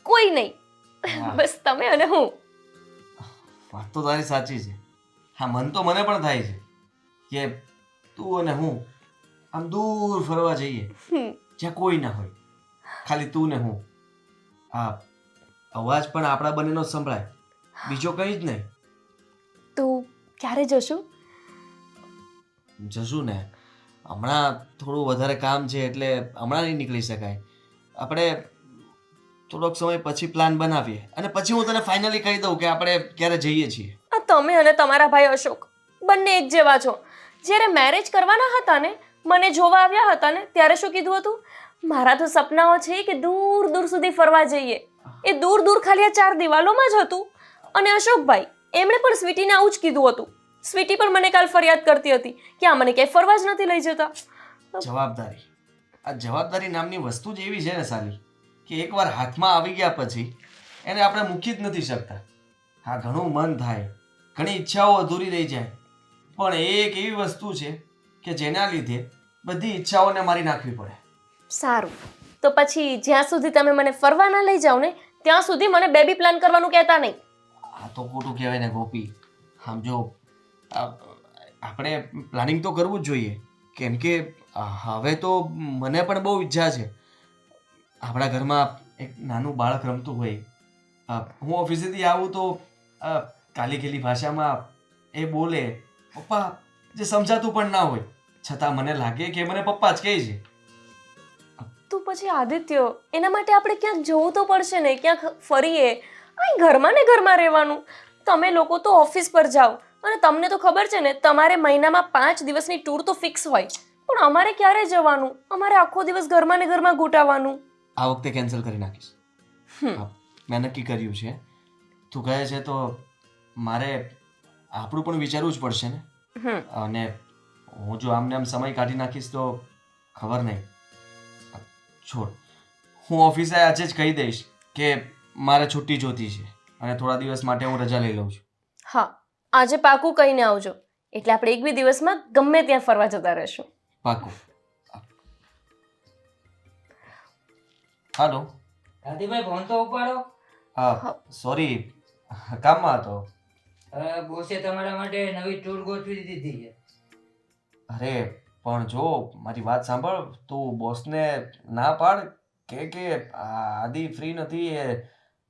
કોઈ નહીં, બસ તમે અને હું. વાત તો તારી સાચી છે. હા, મન તો મને પણ થાય છે કે તું અને હું આમ દૂર ફરવા જઈએ જ્યાં કોઈ ના હોય, ખાલી તું ને હું. હા, અવાજ પણ આપણા બંનેનો સંભળાય, બીજો કંઈ જ નહીં. તો ક્યારે જશું? જશું ને. હમણાં થોડું વધારે કામ છે એટલે હમણાં નહીં નીકળી શકાય. આપણે થોડોક સમય પછી પ્લાન બનાવીએ અને પછી હું તને ફાઇનલી કહી દઉં કે આપણે ક્યારે જઈએ છીએ. આ તમે અને તમારા ભાઈ અશોક બંને એક જેવા છો. જ્યારે મેરેજ કરવાના હતા ને, મને જોવા આવ્યા હતા ને, ત્યારે શું કીધું હતું? મારા તો સપનાઓ છે કે દૂર દૂર સુધી ફરવા જઈએ. એ દૂર દૂર ખાલી આ 4 દિવાલોમાં જ હતું. અને અશોકભાઈ એમણે પણ સ્વીટીને આવું જ કીધું હતું. સ્વીટી પણ મને કાલ ફરિયાદ કરતી હતી કે આ મને ક્યાંય ફરવા જ નથી લઈ જતા. જવાબદારી, આ જવાબદારી નામની વસ્તુ જ એવી છે ને સાલી, કે એકવાર હાથમાં આવી ગયા પછી એને આપણે મૂકી જ નથી શકતા. હા, ઘણું મન થાય, ઘણી ઈચ્છાઓ અધૂરી રહી જાય, પણ એ એક એવી વસ્તુ છે કે જેના લીધે બધી ઈચ્છાઓને મારી નાખવી પડે. સારું, તો પછી જ્યાં સુધી તમે મને ફરવા ના લઈ જાઓ ને ત્યાં સુધી મને બેબી પ્લાન કરવાનું કહેતા નહીં. આ તો ખોટું કહેવાય ને ગોપી. આમ જો આપણે પ્લાનિંગ તો કરવું જ જોઈએ, કેમ કે હવે તો મને પણ બહુ ઈચ્છા છે. આપણા ઘરમાં એક નાનું બાળક રમતું હોય, હું ઓફિસેથી આવું તો કાલી કેલી ભાષામાં એ બોલે, પપ્પા, જે સમજાતું પણ ના હોય છતાં મને લાગે કે મને પપ્પા જ કહે છે. તો પછી આદિત્ય, એના માટે આપણે ક્યાંક જવું તો પડશે ને, ક્યાંક ફરીએ. અહીં ઘરમાં ને ઘરમાં રહેવાનું. તમે લોકો તો ઓફિસ પર જાઓ અને તમને તો ખબર છે ને, તમારે મહિનામાં 5 દિવસની ટૂર તો ફિક્સ હોય, પણ અમારે ક્યારે જવાનું? અમારે આખો દિવસ ઘરમાં ને ઘરમાં ગૂંટાવાનું. આ વખતે કેન્સલ કરી નાખીશ. મેં નક્કી કર્યું છે. તું કહે છે તો મારે આપણું પણ વિચારવું જ પડશે ને. અને હું જો આમને આમ સમય કાઢી નાખીશ તો ખબર નહીં. છોડ, હું ઓફિસે આજે જ કહી દઈશ કે મારે છુટ્ટી જોતી છે અને થોડા દિવસ માટે હું રજા લઈ લઉં છું. હા, આજે પાકું કહીને આવજો, એટલે આપણે 1-2 દિવસમાં ગમે ત્યાં ફરવા જતા રહીશું. પાકું. હાલો. દાદીભાઈ ફોન તો ઉપાડો. હા, સોરી, કામમાં હતો. બોસે તમારા માટે નવી ટૂર ગોઠવી દીધી છે. અરે પણ જો મારી વાત સાંભળ, તું બોસને ના પાડ કે આદિ ફ્રી નથી, એ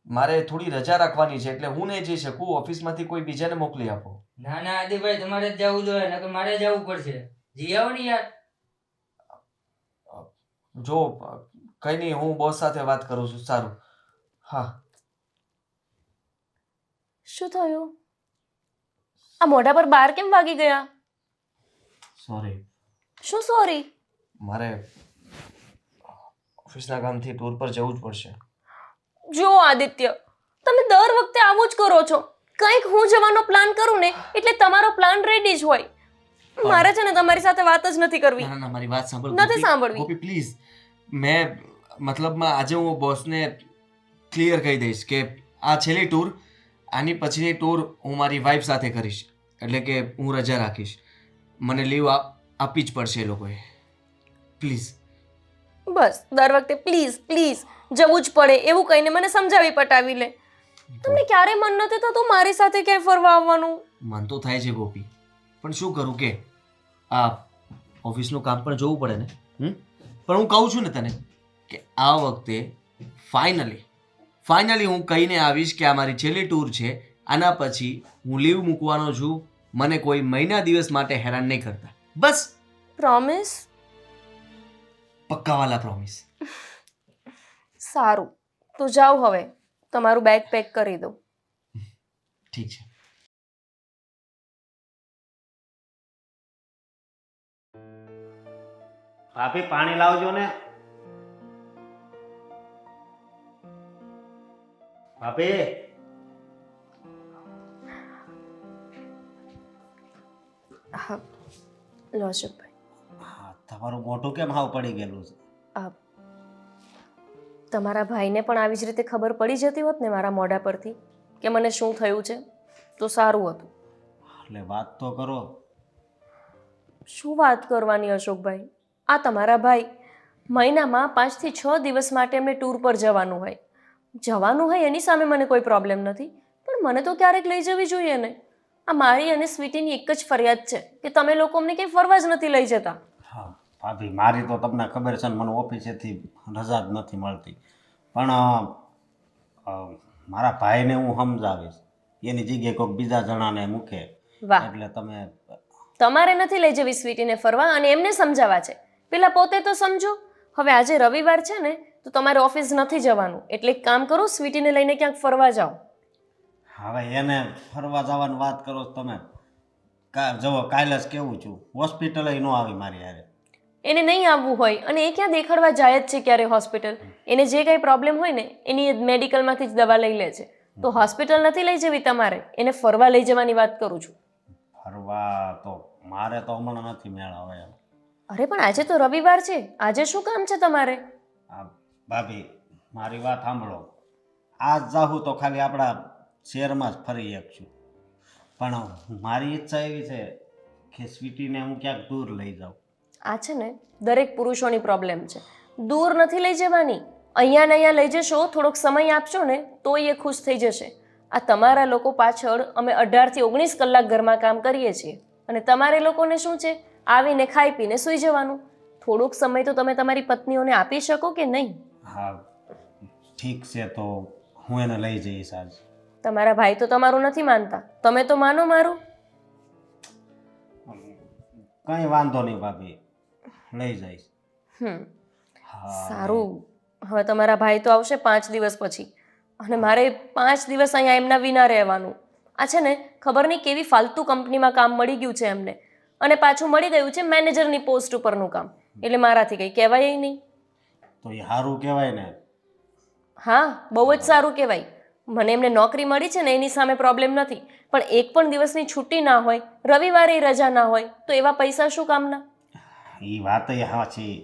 મારે થોડી રજા રાખવાની છે એટલે હું નહીં જઈ શકું. ઓફિસમાંથી કોઈ બીજાને મોકલી આપો. ના ના આદિભાઈ, તમારે જ જવું જોઈએ, નકર મારે જવું પડશે. જી આવો ને યાર. જો કઈ નહીં, હું બોસ સાથે વાત કરું છું. સારું. હા. શું થયું? આ મોઢા પર બાર કેમ વાગી ગયા? સોરી. શું સોરી? મારે ઓફિસના કામથી ટૂર પર જવું જ પડશે. જો આદિત્ય, તમે દર વખતે આવું જ કરો છો. કંઈક હું જવાનો પ્લાન કરું ને એટલે તમારો પ્લાન રેડી જ હોય. મારે છે ને તમારી સાથે વાત જ નથી કરવી. ના ના, મારી વાત સાંભળ. નથી સાંભળવી. ગોપી પ્લીઝ, મેં મતલબમાં આજે હું બોસને ક્લિયર કહી દઈશ કે આ છેલ્લી ટૂર, આની પછીની ટૂર હું મારી વાઈફ સાથે કરીશ, એટલે કે હું રજા રાખીશ. મને લીવ આપવી જ પડશે એ લોકોએ. પ્લીઝ. બસ દર વખતે પ્લીઝ પ્લીઝ જવું જ પડે એવું કહીને મને સમજાવી પટાવી લે. તમને ક્યારે મન નથી થતું મારી સાથે ક્યાંય ફરવા આવવાનું? મન તો થાય છે ગોપી, પણ શું કરું કે આ ઓફિસનું કામ પણ જોવું પડે ને. પણ હું કહું છું ને તને કે આ વખતે ફાઇનલી હું કહીને આવીશ કે આ મારી છેલ્લી ટૂર છે. આના પછી હું લીવ મૂકવાનો છું. મને કોઈ મહિના દિવસ માટે હેરાન નહીં કરતા. બસ. પ્રોમિસ? પક્કાવાલા પ્રોમિસ. સારું, તો જાઓ હવે, તમારું બેગ પેક કરી દો. ઠીક છે. ભાભી, પાણી લાવજો ને. ભાભી, હા લો અશોકભાઈ. હા, તમારું મોઢું કેમ હાવ પડી ગયેલું છે? તમારા ભાઈને પણ આવી જ રીતે ખબર પડી જતી હોત ને મારા મોઢા પરથી કે મને શું થયું છે તો સારું હતું. એટલે વાત તો કરો. શું વાત કરવાની અશોકભાઈ? આ તમારા ભાઈ મહિનામાં 5 થી 6 દિવસ માટે એમને ટૂર પર જવાનું હોય એની સામે મને કોઈ પ્રોબ્લેમ નથી, પણ મને તો ક્યારેક લઈ જવી જોઈએ ને. આ મારી અને સ્વીટીની એક જ ફરિયાદ છે કે તમે લોકો અમને કંઈ ફરવા જ નથી લઈ જતા. હા ભાભી, મારી તો તમને ખબર છે ને, મને ઓફિસેથી રજા જ નથી મળતી. પણ મારા ભાઈને હું સમજાવીશ, એની જગ્યાએ કોઈક બીજા જણાને મૂકે. વાહ, એટલે તમે તમારે નથી લઈ જવી સ્વીટીને ફરવા અને એમને સમજાવવા છે. પેલા પોતે તો સમજો. હવે આજે રવિવાર છે ને તો તમારે ઓફિસ નથી જવાનું, એટલે એક કામ કરો, સ્વીટીને લઈને ક્યાંક ફરવા જાઓ. હવે એને ફરવા જવાની વાત કરો તમે. જવો, કાલે જ કેવું છું, હોસ્પિટલે ન આવી મારી હારે. એને નહીં આવવું હોય અને એ ક્યાં દેખાડવા જાય જ છે ક્યારે હોસ્પિટલ? એને જે કંઈ પ્રોબ્લેમ હોય ને એની મેડિકલમાંથી જ દવા લઈ લે છે. તો હોસ્પિટલ નથી લઈ જવી તમારે, એને ફરવા લઈ જવાની વાત કરું છું. ફરવા તો મારે તો હમણાં નથી મેળ આવે. અરે પણ આજે તો રવિવાર છે, આજે શું કામ છે તમારે? ભાભી, મારી વાત સાંભળો. આજ જાઉં તો ખાલી આપણા શહેરમાં જ ફરી શકશું, પણ મારી ઈચ્છા એવી છે કે સ્વીટીને હું ક્યાંક દૂર લઈ જાઉં. આ છે ને દરેક પુરુષોની પ્રોબ્લેમ છે. દૂર નથી લઈ જવાની, અહીંયા ને અહીંયા લઈ જશો, થોડોક સમય આપશો ને તો એ ખુશ થઈ જશે. આ તમારા લોકો પાછળ અમે 18 થી 19 કલાક ઘરમાં કામ કરીએ છીએ અને તમારે લોકોને શું છે, આવીને ખાઈ પીને સૂઈ જવાનું. થોડોક સમય તો તમે તમારી પત્નીઓને આપી શકો કે નહીં? હા ઠીક છે, તો હું એને લઈ જઈશ આજ. તમારા ભાઈ તો તમારું નથી માનતા, તમે તો માનો મારું. કંઈ વાંધો નહીં ભાભી, લઈ જઈશ. હા સારું, હવે તમારા ભાઈ તો આવશે 5 દિવસ પછી અને મારે 5 દિવસ અહીંયા એમના વિના રહેવાનું. આ છે ને ખબર નહીં કેવી ફાલતુ કંપનીમાં કામ મળી ગયું છે એમને, અને પાછું મળી ગયું છે મેનેજરની પોસ્ટ ઉપરનું કામ, એટલે મારાથી કંઈ કહેવાય નહીં. તો એ સારું કહેવાય ને. હા, બહુ જ સારું કહેવાય. મને એમને નોકરી મળી છે ને એની સામે પ્રોબ્લેમ નથી, પણ એક પણ દિવસની છુટ્ટી ના હોય, રવિવારે રજા ના હોય, તો એવા પૈસા શું કામના? એ વાત સાચી,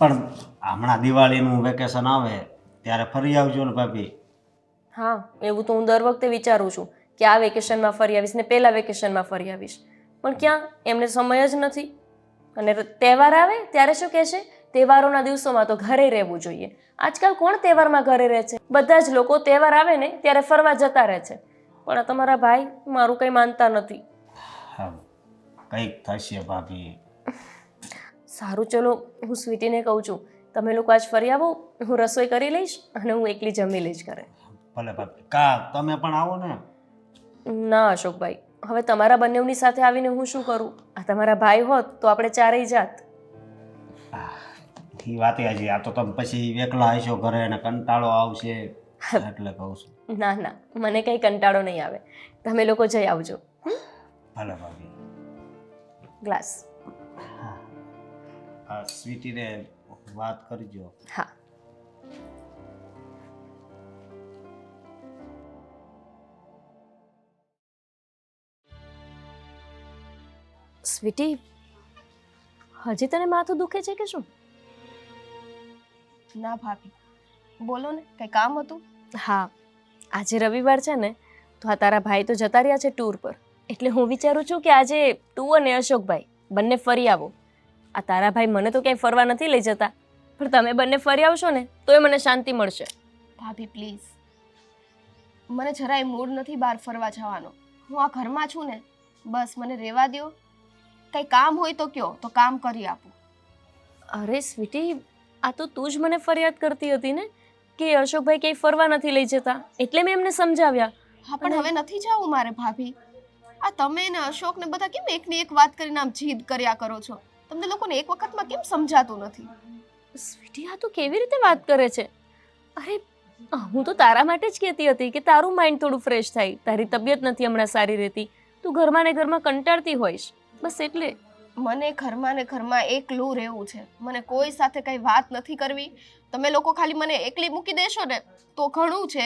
પણ હમણાં દિવાળીનું વેકેશન આવે ત્યારે ફરી આવજો ને ભાભી. હા, એવું તો હું દર વખતે વિચારું છું કે આ વેકેશનમાં ફરી આવીશ ને પેલા વેકેશનમાં ફરી આવીશ, પણ ક્યાં, એમને સમય જ નથી. અને તહેવાર આવે ત્યારે શું કહેશે, તહેવારોના દિવસોમાં તો ઘરે રહેવું જોઈએ. આજકાલ કોણ તહેવારમાં ઘરે રહે છે? બધા જ લોકો તહેવાર આવે ને ત્યારે ફરવા જતા રહે છે. પણ આ તમારા ભાઈ મારું કંઈ માનતા નથી. હા કંઈક થશે ભાભી. સારું, ચલો હું સ્વીટીને કહું છું તમે લોકો આજ ફરી આવો, હું રસોઈ કરી લઈશ અને હું એકલી જમી લઈશ ઘરે. ભલે ભાભી, કા તમે પણ આવો ને. ના અશોકભાઈ, હવે તમારા બંનેની સાથે આવીને હું શું કરું? આ તમારા ભાઈ હોત તો આપણે ચારેય જાત. એ વાત હજી, આ તો તમે પછી એકલા આવશો ઘરે અને કંટાળો આવશે એટલે કહું છું. ના ના, મને કંઈ કંટાળો નહીં આવે, તમે લોકો જઈ આવજો. ભલે ભાભી. ગ્લાસ. હા સ્વીટીને વાત કરજો. હા. સ્વીટી, હજી તને માથું દુખે છે કે શું? ના ભાભી, બોલો ને, કંઈ કામ હતું? હા, આજે રવિવાર છે ને, તો આ તારા ભાઈ તો જતા રહ્યા છે ટૂર પર, એટલે હું વિચારું છું કે આજે તું અને અશોકભાઈ બંને ફરી આવો. આ તારા ભાઈ મને તો ક્યાંય ફરવા નથી લઈ જતા, પણ તમે બંને ફરી આવશો ને તોય મને શાંતિ મળશે. ભાભી પ્લીઝ, મને જરાય મૂડ નથી બહાર ફરવા જવાનો. હું આ ઘરમાં છું ને, બસ મને રહેવા દ્યો. કંઈ કામ હોય તો કયો, તો કામ કરી આપું. અરે સ્વીટી, આ તો તું જ મને ફરિયાદ કરતી હતી ને કે અશોકભાઈ ક્યાંય ફરવા નથી લઈ જતા, એટલે મેં એમને સમજાવ્યા. હા પણ હવે નથી જવું મારે ભાભી. આ તમે ને અશોક ને બધા કેમ એકની એક વાત કરીને આમ જીદ કર્યા કરો છો? તમને લોકોને એક વખતમાં કેમ સમજાતું નથી? સ્વીટી, આ તું કેવી રીતે વાત કરે છે? અરે હું તો તારા માટે જ કહેતી હતી કે તારું માઇન્ડ થોડું ફ્રેશ થાય. તારી તબિયત નથી હમણાં સારી રહેતી, તું ઘરમાં ને ઘરમાં કંટાળતી હોઈશ, બસ એટલે. મને ઘરમાં ને ઘરમાં એકલું રહેવું છે, મને કોઈ સાથે કઈ વાત નથી કરવી. તમે લોકો ખાલી મને એકલી મૂકી દેશો ને તો ઘણું છે.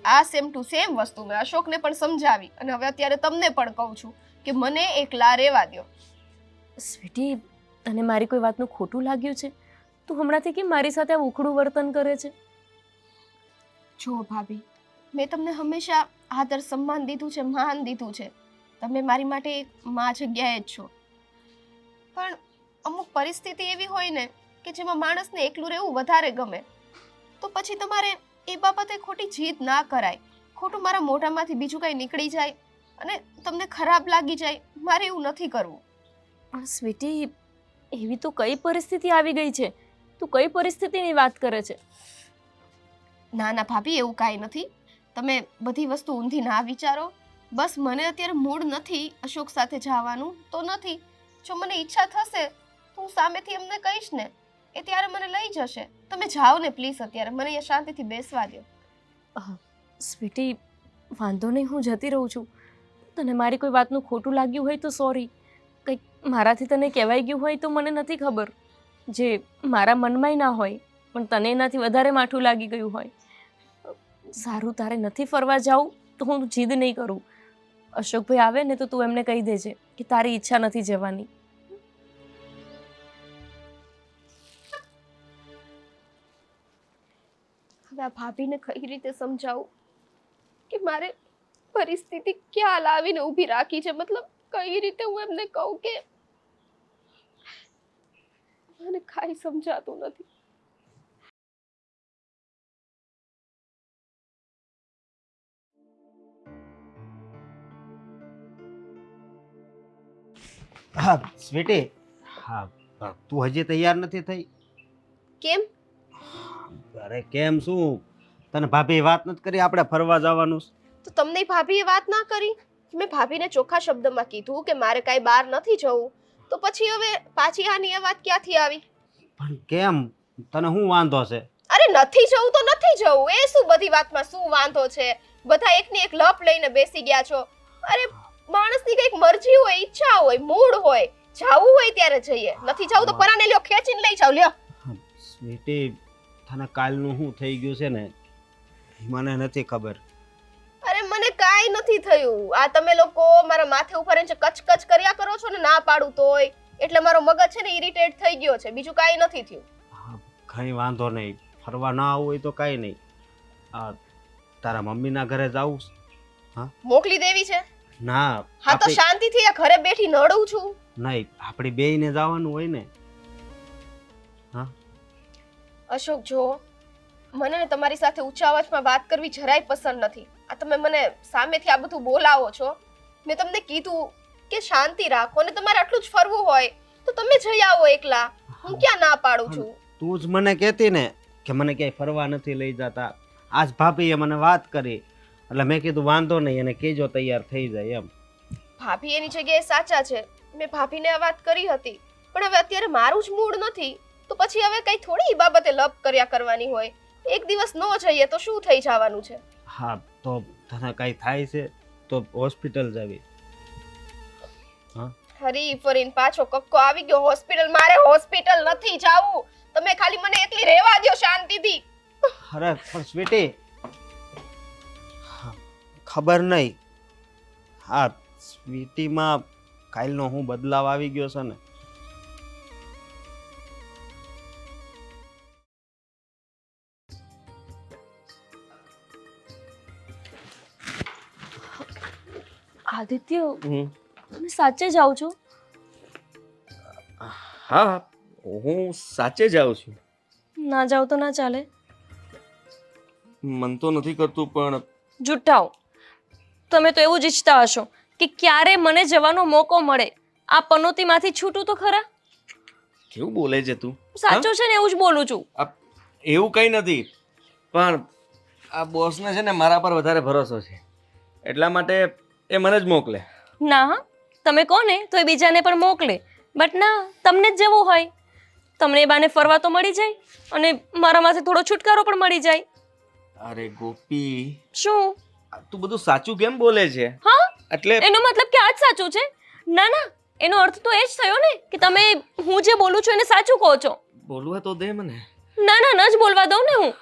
આ સેમ ટુ સેમ વસ્તુ મેં અશોકને પણ સમજાવી અને હવે અત્યારે તમને પણ કહું છું કે મને એકલા રહેવા દ્યો. સ્વીટી, તને મારી કોઈ વાતનું ખોટું લાગ્યું છે? તું હમણાંથી કેમ મારી સાથે આ ઉખડું વર્તન કરે છે? જો ભાભી, મેં તમને હંમેશા આદર સન્માન દીધું છે, માન દીધું છે. તમે મારી માટે એક મા જગ્યાએ જ છો. પણ અમુક પરિસ્થિતિ એવી હોય ને કે જેમાં માણસને એકલું રહેવું વધારે ગમે, તો પછી તમારે એ બાબતે ખોટી જીદ ના કરાય. ખોટું મારા મોઢામાંથી બીજું કંઈ નીકળી જાય અને તમને ખરાબ લાગી જાય, મારે એવું નથી કરવું. પણ સ્વીટી, એવી તો કઈ પરિસ્થિતિ આવી ગઈ છે? તું કઈ પરિસ્થિતિની વાત કરે છે? ના ના ભાભી, એવું કાંઈ નથી. તમે બધી વસ્તુ ઊંધી ના વિચારો. બસ મને અત્યારે મૂડ નથી અશોક સાથે જવાનું તો નથી. જો મને ઈચ્છા થશે તો હું સામેથી એમને કહીશ ને, એ ત્યારે મને લઈ જશે. તમે જાઓ ને પ્લીઝ, અત્યારે મને અહીંયા શાંતિથી બેસવા દો. સ્વીટી, વાંધો નહીં, હું જતી રહું છું. તને મારી કોઈ વાતનું ખોટું લાગ્યું હોય તો સોરી. કંઈક મારાથી તને કહેવાઈ ગયું હોય તો મને નથી ખબર, જે મારા મનમાંય ના હોય પણ તને એનાથી વધારે માઠું લાગી ગયું હોય. સારું, તારે નથી ફરવા જાવું તો હું જીદ નહીં કરું. અશોકભાઈ આવે ને તો તું એમને કહી દેજે કે તારી ઈચ્છા નથી જવાની. હવે આ ભાભીને કઈ રીતે સમજાવું કે મારે પરિસ્થિતિ ક્યાં લાવીને ઊભી રાખી છે? મતલબ કઈ રીતે હું એમને કહું કે મને કાંઈ સમજાતું નથી. હા સ્વીટી, હા તું હજી તૈયાર નથી થઈ? કેમ? અરે કેમ શું, તને ભાભી વાત નથી કરી આપણે ફરવા જવાનું છે? તો તમને ભાભીએ વાત ના કરી? મેં ભાભીને ચોખ્ખા શબ્દમાં કીધું કે મારે કાંઈ બહાર નથી જવું, તો પછી હવે પાછી આની એ વાત ક્યાંથી આવી? પણ કેમ, તને શું વાંધો છે? અરે નથી જવું તો નથી જવું, એ શું બધી વાતમાં શું વાંધો છે? બધા એકની એક લપ લઈને બેસી ગયા છો. અરે માણસની કંઈક મરજી હોય, ઈચ્છા હોય, મૂડ હોય, જાવું હોય ત્યારે જઈએ, નથી જાવું તો પરાને લ્યો, ખેંચીને લઈ જાવ લ્યો. સ્વીટી, તને કાલનું શું થઈ ગયું છે ને મને નથી ખબર. અરે મને કાંઈ નથી થયું, આ તમે લોકો મારા માથે ઉપર એમ કચકચ કર્યા કરો છો ને, ના પાડું તોય, એટલે મારો મગજ છે ને ઇરિટેટ થઈ ગયો છે, બીજું કાંઈ નથી થયું. કંઈ વાંધો નહીં, ફરવા ના આવવું હોય તો કાંઈ નહીં. આ તારા મમ્મીના ઘરે જાવું છે? મોકલી દેવી છે? ના હા તો આપણી- શાંતિથી આ ઘરે બેઠી નડું છું. નહીં, આપણે બેયને જવાનું હોય ને. અશોક જો, મને ને તમારી સાથે ઊંચા અવાજમાં વાત કરવી જરાય પસંદ નથી. આ તમે મને સામેથી આ બધું બોલાવો છો. મેં તમને કીધું કે શાંતિ રાખો, અને તમારે આટલું જ ફરવું હોય તો તમે જઈ આવો એકલા, હું ક્યાં ના પાડું છું. તું જ મને કહેતી ને કે મને ક્યાંય ફરવા નથી લઈ જતા. આજ ભાભીએ મને વાત કરી એટલે મેં કીધું વાંધો નહીં, અને કહેજો તૈયાર થઈ જાય એમ. ભાભી એની જગ્યાએ સાચા છે, મેં ભાભીને આ વાત કરી હતી, પણ હવે અત્યારે મારું જ મૂડ નથી, તો પછી હવે કઈ થોડી ઈ બાબતે લપ કર્યા કરવાની હોય. એક દિવસ ન જઈએ તો શું થઈ જવાનું છે? હા તો તને કાંઈ થાય છે તો હોસ્પિટલ જવી. હરી ફરીને પાછો કક્કો આવી ગયો હોસ્પિટલ. મારે હોસ્પિટલ નથી જાવું, તમે ખાલી મને એકલી રહેવા દ્યો શાંતિથી. અરે પણ સ્વીટી, ખબર નહીં હા સ્વીટીમાં કાલનો હું બદલાવ આવી ગયો છે ને. આદિત્ય, તમે સાચે જાઓ છો? હા, હું સાચે જ આવું છું. ના જાઓ તો ના ચાલે. મન તો નથી કરતું પણ જુઠ્ઠાઓ, તમે તો એવું જ ઈચ્છતા હશો કે ક્યારે મને જવાનો મોકો મળે. આ પનોતીમાંથી છૂટું તો ખરા. કેવું બોલે છે તું? સાચું છે ને, એવું જ બોલું છું. એવું કંઈ નથી, પણ આ બોસને છે ને મારા પર વધારે ભરોસો છે, એટલા માટે એ મને જ મોકલે. ના હા, તમે કોને તો એ બીજાને પણ મોકલે, બટ ના, તમને જ જવું હોય. તમને એ બાને ફરવા તો મળી જાય, અને મારા માથે થોડો છુટકારો પણ મળી જાય. અરે ગોપી, શું? તું બધું સાચું કેમ બોલે છે? હા, એટલે એનો મતલબ કે આ જ સાચું છે? ના ના, એનો અર્થ તો એ જ થયો ને કે તમે હું જે બોલું છું એને સાચું કહો છો. બોલવા તો દે મને. ના ના, ન જ બોલવા દઉં ને હું.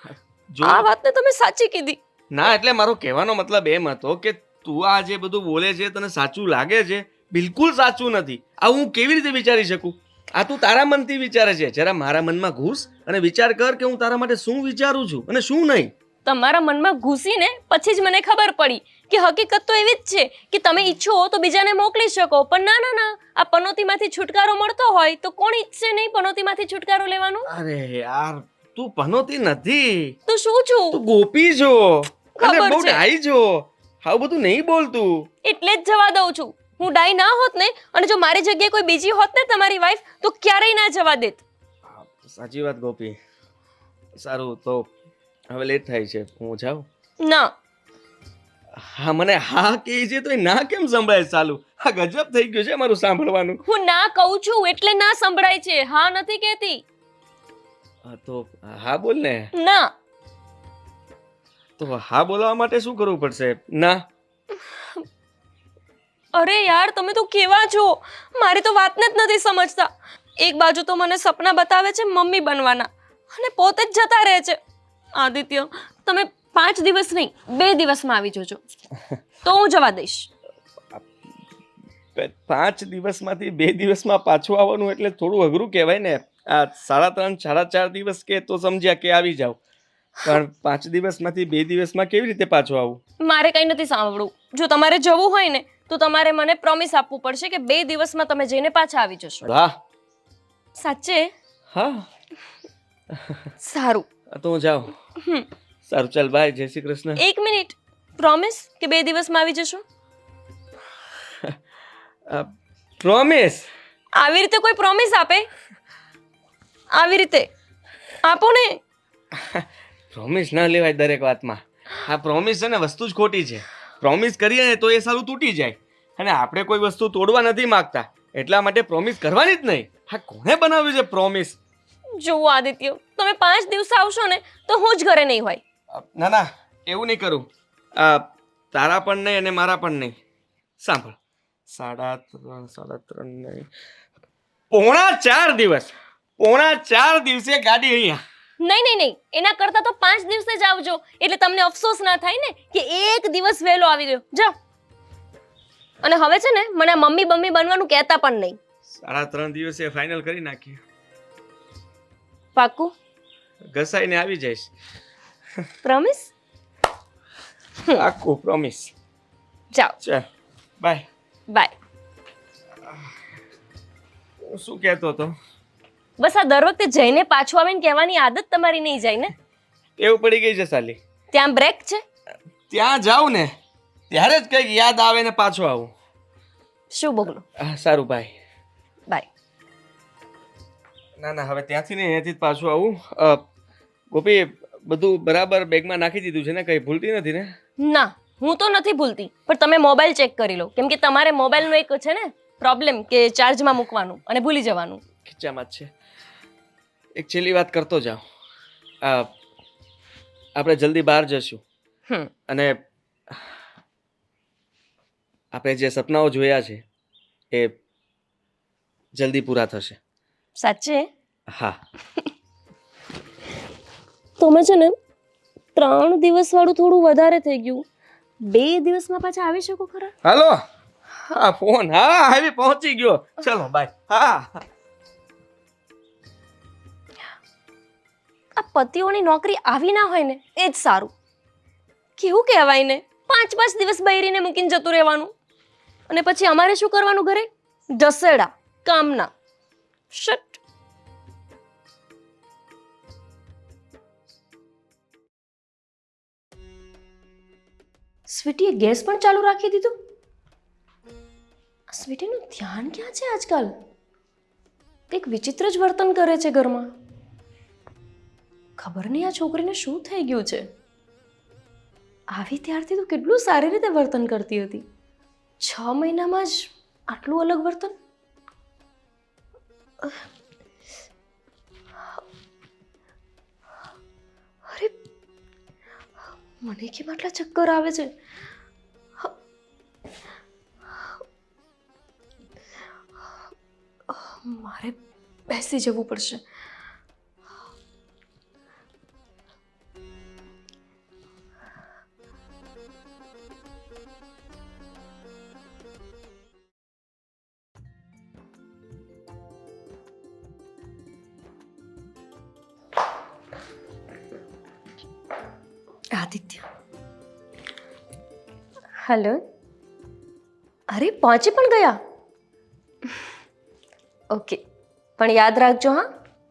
જો આ વાતને તમે સાચી કીધી. ના, એટલે મારો કહેવાનો મતલબ એમ હતો કે તું આ જે બધું બોલે છે તને સાચું લાગે છે? બિલકુલ સાચું નથી. આ હું કેવી રીતે વિચારી શકું? આ તું તારા મનથી વિચારે છે. જરા મારા મનમાં ઘૂસ અને વિચાર કર કે હું તારા માટે શું વિચારું છું અને શું નહીં. તમારા મનમાં ઘૂસીને પછી જ મને ખબર પડી કે હકીકત તો એવી જ છે કે તમે ઈચ્છો તો બીજાને મોકલી શકો, પણ ના ના ના, આ પનોતીમાંથી છુટકારો મળતો હોય તો કોણ ઈચ્છે નહીં પનોતીમાંથી છુટકારો લેવાનો? અરે યાર, તું પનોતી નથી, તો શું છું? તું ગોપી છો અને ખબર બહુ છે. ડાઈ છો. આવું બધું નહીં બોલતું. એટલે જ જવા દઉં છું. હું ડાઈ ના હોત ને, અને જો મારી જગ્યાએ કોઈ બીજી હોત ને તમારી વાઈફ, તો ક્યારેય ના જવા દેત. સાચી વાત ગોપી. સારું, તો હવે લેટ થાય છે, હું જાઉં? ના. હા, મને હા કહે છે તો એ ના કેમ સંભળાય? ચાલુ આ ગજબ થઈ ગયું છે મારું સાંભળવાનું. હું ના કહું છું એટલે ના સંભળાય છે, હા નથી કહેતી. હા તો હા બોલ ને. ના. તો હા બોલવા માટે શું કરવું પડશે? ના. અરે યાર, તમે તો કેવા છો? મારી તો વાતને જ નથી સમજતા. એક બાજુ તો મને સપના બતાવે છે મમ્મી બનવાના, અને પોતે જ જતા રહે છે. આદિત્ય, તમે 5 દિવસ નહીં 2 દિવસમાં આવી જજો, તો હું જવા દઈશ. 5 દિવસમાંથી 2 દિવસમાં પાછું આવવાનું એટલે થોડું અઘરું કહેવાય ને. આ 3.5 4.5 દિવસ કે તો સમજ્યા કે આવી જાવ, પણ 5 દિવસમાંથી 2 દિવસમાં કેવી રીતે પાછું આવું? મારે કંઈ નથી સાંભળવું. જો તમારે જવું હોય ને તો તમારે મને પ્રોમિસ આપવું પડશે કે 2 દિવસમાં તમે જઈને પાછા આવી જશો. વાહ. સાચે? હા. સારું. તો હું જાઉં. સારું, ચાલ બાય, જય શ્રી કૃષ્ણ. 1 મિનિટ, પ્રોમિસ કે 2 દિવસમાં આવી જશો? પ્રોમિસ. આવી રીતે કોઈ પ્રોમિસ આપે? આવી રીતે આપો ને. પ્રોમિસ ન લેવાય દરેક વાતમાં. આ પ્રોમિસ છે ને વસ્તુ જ ખોટી છે. પ્રોમિસ કરીએ ને તો એ સારું તૂટી જાય, અને આપણે કોઈ વસ્તુ તોડવા નથી માંગતા, એટલા માટે પ્રોમિસ કરવાની જ નહીં. હા, કોણે બનાવ્યું છે પ્રોમિસ? જુઓ આદિત્ય, તમે 5 દિવસ આવશો ને તો હું જ ઘરે નહીં હોય. ના ના, એવું નહીં કરું. તારા પણ નહીં અને મારા પણ નહીં. સાંભળ, 3.5 નહીં, પોણા 4 દિવસ, પોણા 4 દિવસે ગાડી અહીંયા. નહીં નહીં નહીં, એના કરતા તો 5 દિવસે જ આવજો, એટલે તમને અફસોસ ના થાય ને કે એક દિવસ વહેલો આવી ગયો. જાઓ. અને હવે છે ને મને આ મમ્મી બનવાનું કહેતા પણ નહીં. 3.5 દિવસે ફાઇનલ કરી નાખીએ. પાક્કું? ઘસાઈને આવી જઈશ. પ્રોમિસ? પાક્કું, પ્રોમિસ. જાઓ. ચાલ, બાય. બાય. શું કહેતો હતો? બસ આ દર વખતે જઈને પાછું આવીને કહેવાની આદત તમારી નહીં જાય ને. એવું પડી ગઈ છે સાલી. ત્યાં બ્રેક છે? ત્યાં જાઉં ને ત્યારે જ કંઈક યાદ આવે ને પાછો આવું. શું બોગલો? સારું, બાય. બાય. ના ના, હવે ત્યાંથી ને અહીંયાથી જ પાછું આવું. ગોપી, બધું બરાબર બેગમાં નાખી દીધું છે ને? કંઈ ભૂલતી નથી ને? ના, હું તો નથી ભૂલતી, પણ તમે મોબાઈલ ચેક કરી લો, કેમ કે તમારે મોબાઈલનો એક છે ને પ્રોબ્લેમ કે ચાર્જમાં મૂકવાનું અને ભૂલી જવાનું. ખીચામાં જ છે. એક છેલ્લી વાત કરતો જાઉં. આપણે જલ્દી બહાર જશું, અને આપણે જે સપનાઓ જોયા છે એ જલ્દી પૂરા થશે. સાચે? હા. તમે છે ને 3 દિવસ વાળું થોડું વધારે થઈ ગયું. 2 દિવસમાં પાછા આવી શકો ખરા? હાલો. હા, ફોન. હા, આવી પહોંચી ગયો. ચલો, બાય. હા. આ પતિઓની નોકરી આવી ના હોય ને એ જ સારું. કેવું કહેવાય ને, 5 દિવસ બૈરીને મૂકીને જતું રહેવાનું, અને પછી અમારે શું કરવાનું ઘરે? જસેડા કામના. શટ. સ્વીટીએ ગેસ પણ ચાલુ રાખી દીધો. સ્વીટીનું ધ્યાન ક્યાં છે આજકાલ? એક વિચિત્ર જ વર્તન કરે છે ઘરમાં. ખબર નહીં આ છોકરીને શું થઈ ગયું છે. આવી ત્યારથી તો કેટલું સારી રીતે વર્તન કરતી હતી. 6 મહિનામાં જ આટલું અલગ વર્તન. અરે, મને કેમ આટલા ચક્કર આવે છે? મારે બેસી જવું પડશે. આદિત્ય. હેલો. અરે, પહોંચી પણ ગયા? ઓકે, પણ યાદ રાખજો હા,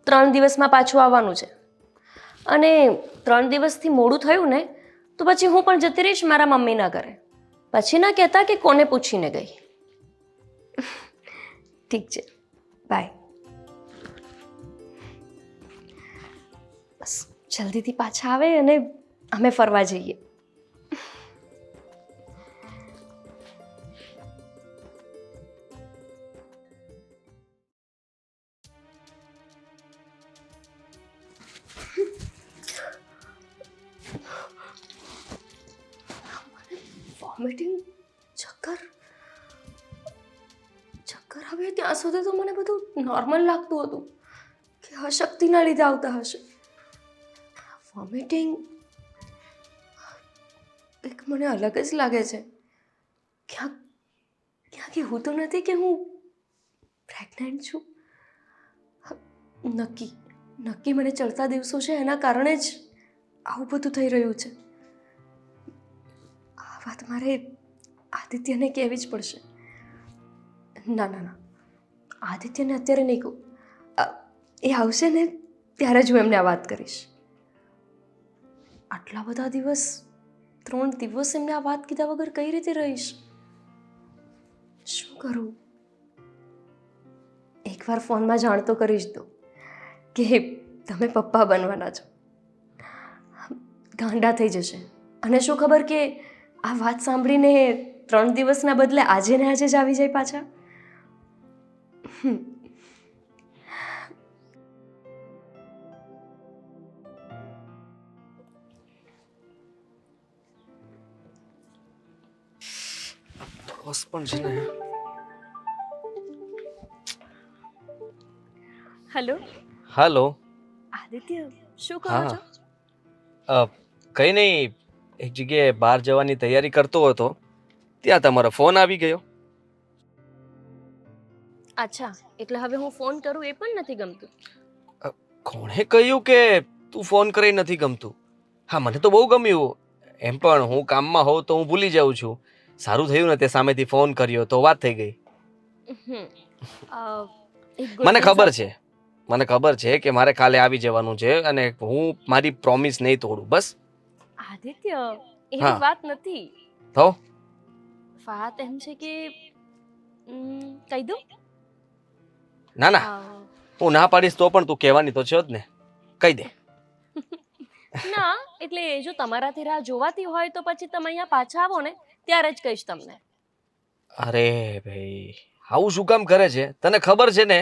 3 દિવસમાં પાછું આવવાનું છે. અને 3 દિવસથી મોડું થયું ને તો પછી હું પણ જતી રહીશ મારા મમ્મીના ઘરે. પછી ના કહેતા કે કોને પૂછીને ગઈ. ઠીક છે, બાય. બસ જલ્દીથી પાછા આવે અને અમે ફરવા જઈએ. વોમિટિંગ, ચક્કર આવે ત્યાં સુધી તો મને બધું નોર્મલ લાગતું હતું કે અશક્તિના લીધે આવતા હશે. વોમિટિંગ એક મને અલગ જ લાગે છે. ક્યાંક એવું તો નથી કે હું પ્રેગ્નન્ટ છું? નક્કી મને ચડતા દિવસો છે એના કારણે જ આવું બધું થઈ રહ્યું છે. આ વાત મારે આદિત્યને કહેવી જ પડશે. ના, આદિત્યને અત્યારે નહીં કહું. એ આવશે ને ત્યારે જ હું એમને આ વાત કરીશ. આટલા બધા દિવસ 3 દિવસ એમને આ વાત કીધા વગર કઈ રીતે રહીશ? શું કરું? એકવાર ફોનમાં જાણ તો કરી જ દો કે તમે પપ્પા બનવાના છો. ગાંડા થઈ જશે. અને શું ખબર કે આ વાત સાંભળીને 3 દિવસના બદલે આજે ને આજે જ આવી જાય પાછા. બસ પણ છે ને. હેલો હાલો. આદિત્ય, શું કરો હા. છો? કંઈ નહીં, એક જગ્યાએ બહાર જવાની તૈયારી કરતો હતો, ત્યાં તમારો ફોન આવી ગયો. અચ્છા, એટલે હવે હું ફોન કરું એ પણ નથી ગમતું. કોણે કહ્યું કે તું ફોન કરી નથી ગમતું? હા, મને તો બહુ ગમ્યું. એમ પણ હું કામમાં હોઉં તો હું ભૂલી જાઉં છું. સારું થયું ને તે સામેથી ફોન કર્યો તો વાત થઈ ગઈ. હમ. એક good મને news ખબર છે, મને ખબર છે કે મારે કાલે આવી જવાનું છે અને હું મારી પ્રોમિસ નહીં તોડું. બસ. આદિત્ય, એવી હા. વાત નથી. તો વાત એમ છે કે કહી દઉં? ના ના, હું ના પાડીશ તો પણ તું કહેવાની તો છે જ ને. કહી દે. ના, એટલે જો તમારાથી રાહ જોવાતી હોય તો પછી તમે અહીંયા પાછા આવો ને ત્યારે જ કહીશ તમને. અરે ભાઈ, આવું શું કામ કરે છે? તને ખબર છે ને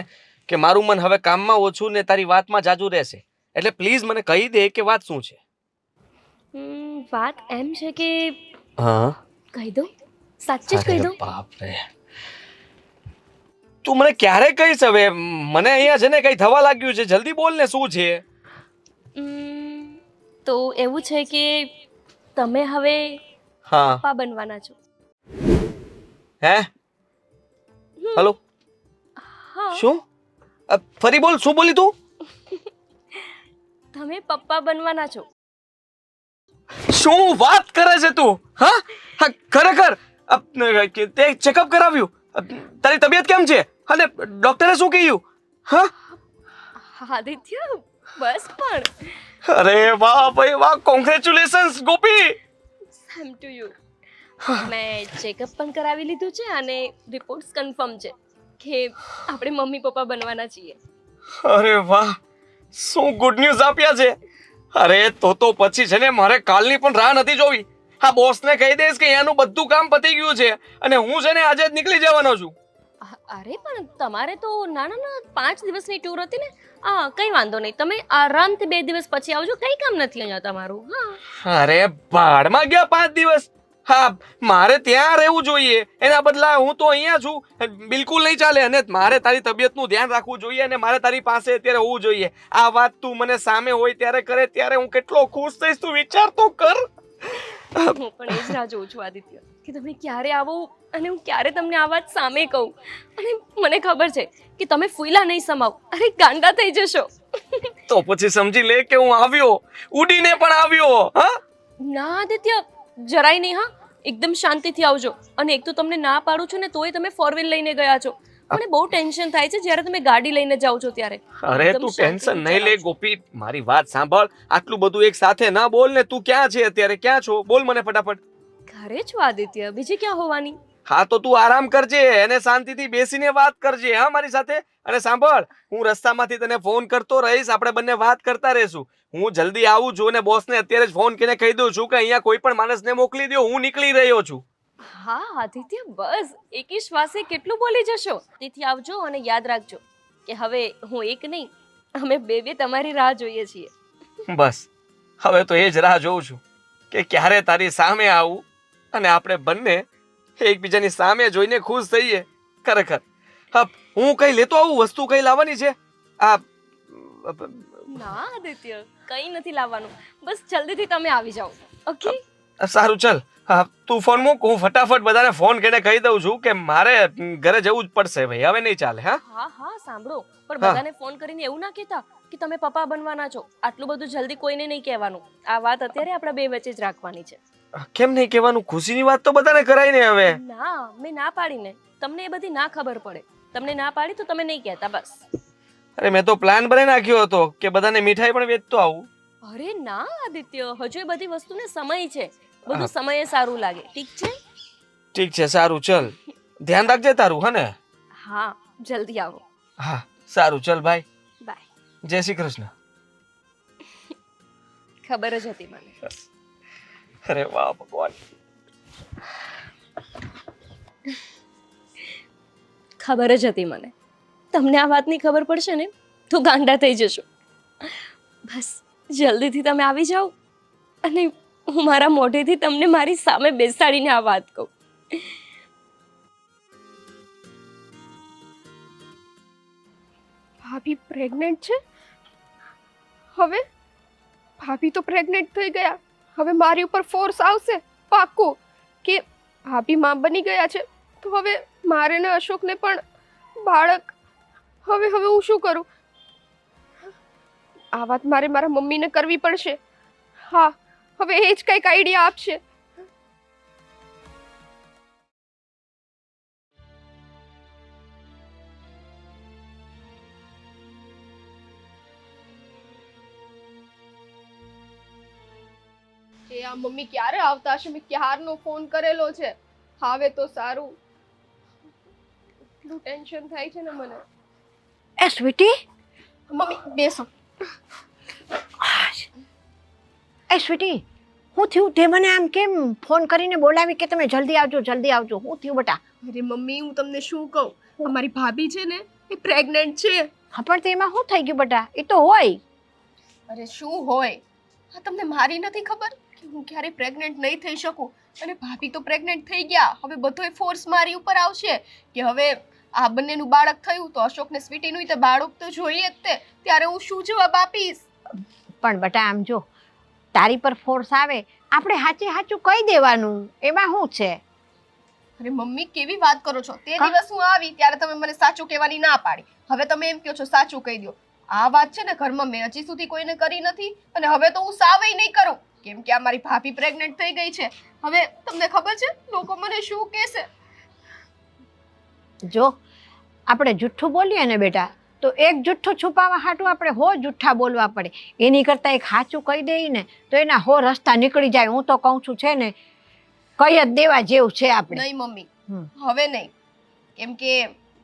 કે મારું મન હવે કામમાં ઓછું ને તારી વાતમાં જાજુ રહેશે. એટલે પ્લીઝ મને કહી દે કે વાત શું છે. વાત એમ છે કે હા. કહી દઉં? સાચી જ કહી દઉં? બાપ રે, તું મને ક્યારે કહીશ હવે? મને અહીંયા છે ને કઈ થવા લાગ્યું છે. જલ્દી બોલ ને, શું છે? તો એવું છે કે તમે હવે હા. પપ્પા બનવાના છો. હે? હલો? હા, શું? ફરી બોલ, શું બોલી તું? તમે પપ્પા બનવાના છો. શું વાત કરે છે તું? હા હા, ખરેખર? તે ચેકઅપ કરાવ્યું? તારી તબિયત કેમ છે? અને ડોક્ટરે શું કહ્યું? હા. આદિત્ય, બસ પણ. અરે વાહ ભાઈ વાહ, congratulations Gopi. Same to you. મેં ચેકઅપ પણ કરાવી લીધું છે અને રિપોર્ટ્સ કન્ફર્મ છે કે આપણે મમ્મી પપ્પા બનવાના છીએ. અરે વાહ, શું ગુડ ન્યૂઝ આપ્યા છે. અરે તો પછી છે ને મારે કાલની પણ રાહ નથી જોવી. હા, બોસને કહી દઈશ કે અહીંયાનું બધું કામ પતી ગયું છે અને હું છે ને આજે જ નીકળી જવાનો છું. અરે પણ તમારે તો ના 5 દિવસની ટૂર હતી ને. કંઈ વાંધો નહીં, તમે આરામથી 2 દિવસ પછી આવજો. કંઈ કામ નથી અહીંયા તમારું. હા. અરે ભાડમાં ગયા 5 દિવસ. હા, મારે ત્યાં રહેવું જોઈએ, એના બદલા હું તો અહીંયા છું. બિલકુલ નહીં ચાલે. અને મારે તારી તબિયતનું ધ્યાન રાખવું જોઈએ અને મારે તારી પાસે અત્યારે હોવું જોઈએ. આ વાત તું મને સામે હોય ત્યારે કરે ત્યારે હું કેટલો ખુશ થઈશ, તું વિચાર તો કર. હું પણ એ જ રાહ જોઉં છું આદિત્ય, કે તમે ક્યારે આવો અને હું ક્યારે તમને આ વાત સામે કહું. અને મને ખબર છે કે તમે ફૂલા નહીં સમાવ. અરે ગાંડા થઈ જશો. તો પછી સમજી લે કે હું આવ્યો, ઉડીને પણ આવ્યો. હા. ના આદિત્ય, જરાય નહીં. હા, એકદમ શાંતિથી આવજો. અને એક તો તમને ના પાડું છું ને તોય તમે 4 વ્હીલ લઈને ગયા છો. મને બહુ ટેન્શન થાય છે જ્યારે તમે ગાડી લઈને જાઓ છો ત્યારે. અરે એકદમ તું શાંતિથી ટેન્શન નહીં લે ચલાવજો. ગોપી, મારી વાત સાંભળ. આટલું બધું એક સાથે ના બોલ ને. તું ક્યાં છે અત્યારે? ક્યાં છો? બોલ મને ફટાફટ. ઘરે છો આદિત્ય, બીજી ક્યાં હોવાની? હા, તો તું આરામ કરજે અને શાંતિથી બેસીને વાત કરજે. હા, મારી સાથે. અને સાંભળ, હું રસ્તામાંથી તને ફોન કરતો રહીશ. આપણે બંને વાત કરતા રહીશું. હું જલ્દી આવું છું અને બોસને અત્યારે જ ફોન કરીને કહી દઉં છું કે અહીંયા કોઈ પણ માણસને મોકલી દો, હું નીકળી રહ્યો છું. હા આદિત્ય, બસ એકી શ્વાસે કેટલું બોલી જશો. તેથી આવજો અને યાદ રાખજો કે હવે હું એક નહીં, અમે બે તમારી રાહ જોઈએ છીએ. બસ, હવે તો એ જ રાહ જોઉં છું કે ક્યારે તારી સામે આવું અને આપણે બંને એકબીજાની સામે જોઈને ખુશ થઈએ. ખરેખર. હા, હું કઈ લેતો આવું? વસ્તુ કઈ લાવવાની છે? આ ના આદિત્ય, કંઈ નથી લાવવાનું. બસ જલ્દીથી તમે આવી જાઓ. ઓકે? સારું, ચાલ. હા, તું ફોન મૂક. હું ફટાફટ બધાને ફોન કરીને કહી દઉં છું કે મારે ઘરે જવું જ પડશે ભાઈ. હવે નહીં ચાલે. હા. હા સાંભળો, પણ હા. બધાને ફોન કરીને એવું ના કહેતા કે તમે પપ્પા બનવાના છો. આટલું બધું જલ્દી કોઈને નહીં કહેવાનું. આ વાત અત્યારે આપણા બે વચ્ચે જ રાખવાની છે. કેમ નહીં કહેવાનું? ખુશીની વાત તો બધાને કરાય ને હવે. ના, મેં ના પાડીને. તમને એ બધી ના ખબર પડે. તમને ના પાડી તો તમે નહીં કહેતા, બસ. અરે મેં તો પ્લાન બનાવી નાખ્યો હતો કે બધાને મીઠાઈ પણ વેચતો આવું. અરે ના આદિત્ય, હજુ એ બધી વસ્તુને સમય છે. બધું સમયે સારું લાગે. ઠીક છે? ઠીક છે, સારું, ચલ. ધ્યાન રાખજે તારું. હા ને? હા, જલ્દી આવો. હા, સારું ચલ ભાઈ, બાય. જય શ્રી કૃષ્ણ. ખબર જ હતી મને. અરે વાહ ભગવાન. ખબર જ હતી મને તમને આ વાતની ખબર પડશે ને તો ગાંડા થઈ જશો. બસ જલ્દીથી તમે આવી જાઓ અને હું મારા મોઢેથી તમને મારી સામે બેસાડીને આ વાત કહું. ભાભી પ્રેગ્નેન્ટ છે. હવે ભાભી તો પ્રેગ્નેન્ટ થઈ ગયા. હવે મારી ઉપર ફોર્સ આવશે પાક્કું કે ભાભી માં બની ગયા છે તો હવે મારે ને અશોકને પણ બાળક. હવે હું શું કરું? આ વાત મારે મારા મમ્મીને કરવી પડશે. હા, હવે એ જ કંઈક આઈડિયા આપશે. આ મમ્મી ક્યારે આવતા હશે? મેં ક્યારનો ફોન કરેલો છે. આવે તો સારું. એટલું ટેન્શન થાય છે ને મને. એ સ્વીટી, મમ્મી બેસો. એ સ્વીટી, હું થયું? તે મને આમ કેમ ફોન કરીને બોલાવી કે તમે જલ્દી આવજો, જલ્દી આવજો? હું થયું બેટા? અરે મમ્મી, હું તમને શું કહું, અમારી ભાભી છે ને એ પ્રેગ્નેન્ટ છે. હા, પણ તેમાં શું થઈ ગયું બેટા? એ તો હોય. અરે શું હોય? હા, તમને મારી નથી ખબર કે હું ક્યારેય પ્રેગ્નેન્ટ નહીં થઈ શકું. અને ભાભી તો પ્રેગ્નેન્ટ થઈ ગયા. હવે બધોય ફોર્સ મારી ઉપર આવશે કે હવે આ બંનેનું બાળક થયું તો અશોકને સ્વીટીનું તો બાળક તો જોઈએ જ તે. ત્યારે હું શું જવાબ આપીશ? પણ બેટા આમ જો, તારી પર ફોર્સ આવે, આપણે સાચું કહી દેવાનું. એમાં શું છે? અરે મમ્મી, કેવી વાત કરો છો? તે દિવસ હું આવી ત્યારે તમે મને સાચું કહેવાની ના પાડી. હવે તમે એમ કહો છો સાચું કહી દો. આ વાત છે ને ઘરમાં મેં હજી સુધી કોઈને કરી નથી અને હવે તો હું સાવેય નહીં કરું, કેમ કે આ મારી ભાભી પ્રેગ્નેન્ટ થઈ ગઈ છે. હવે તમને ખબર છે લોકો મને શું કહેશે? જો આપણે જુઠ્ઠું બોલીએ ને બેટા, તો એક જુઠ્ઠું છુપાવવા હાટું આપણે હો જુઠ્ઠા બોલવા પડે. એની કરતાં એક સાચું કહી દઈએ ને તો એના હો રસ્તા નીકળી જાય. હું તો કહું છું છે ને, કહી જ દેવા જેવું છે આપણે. નહીં મમ્મી, હવે નહીં. કેમ કે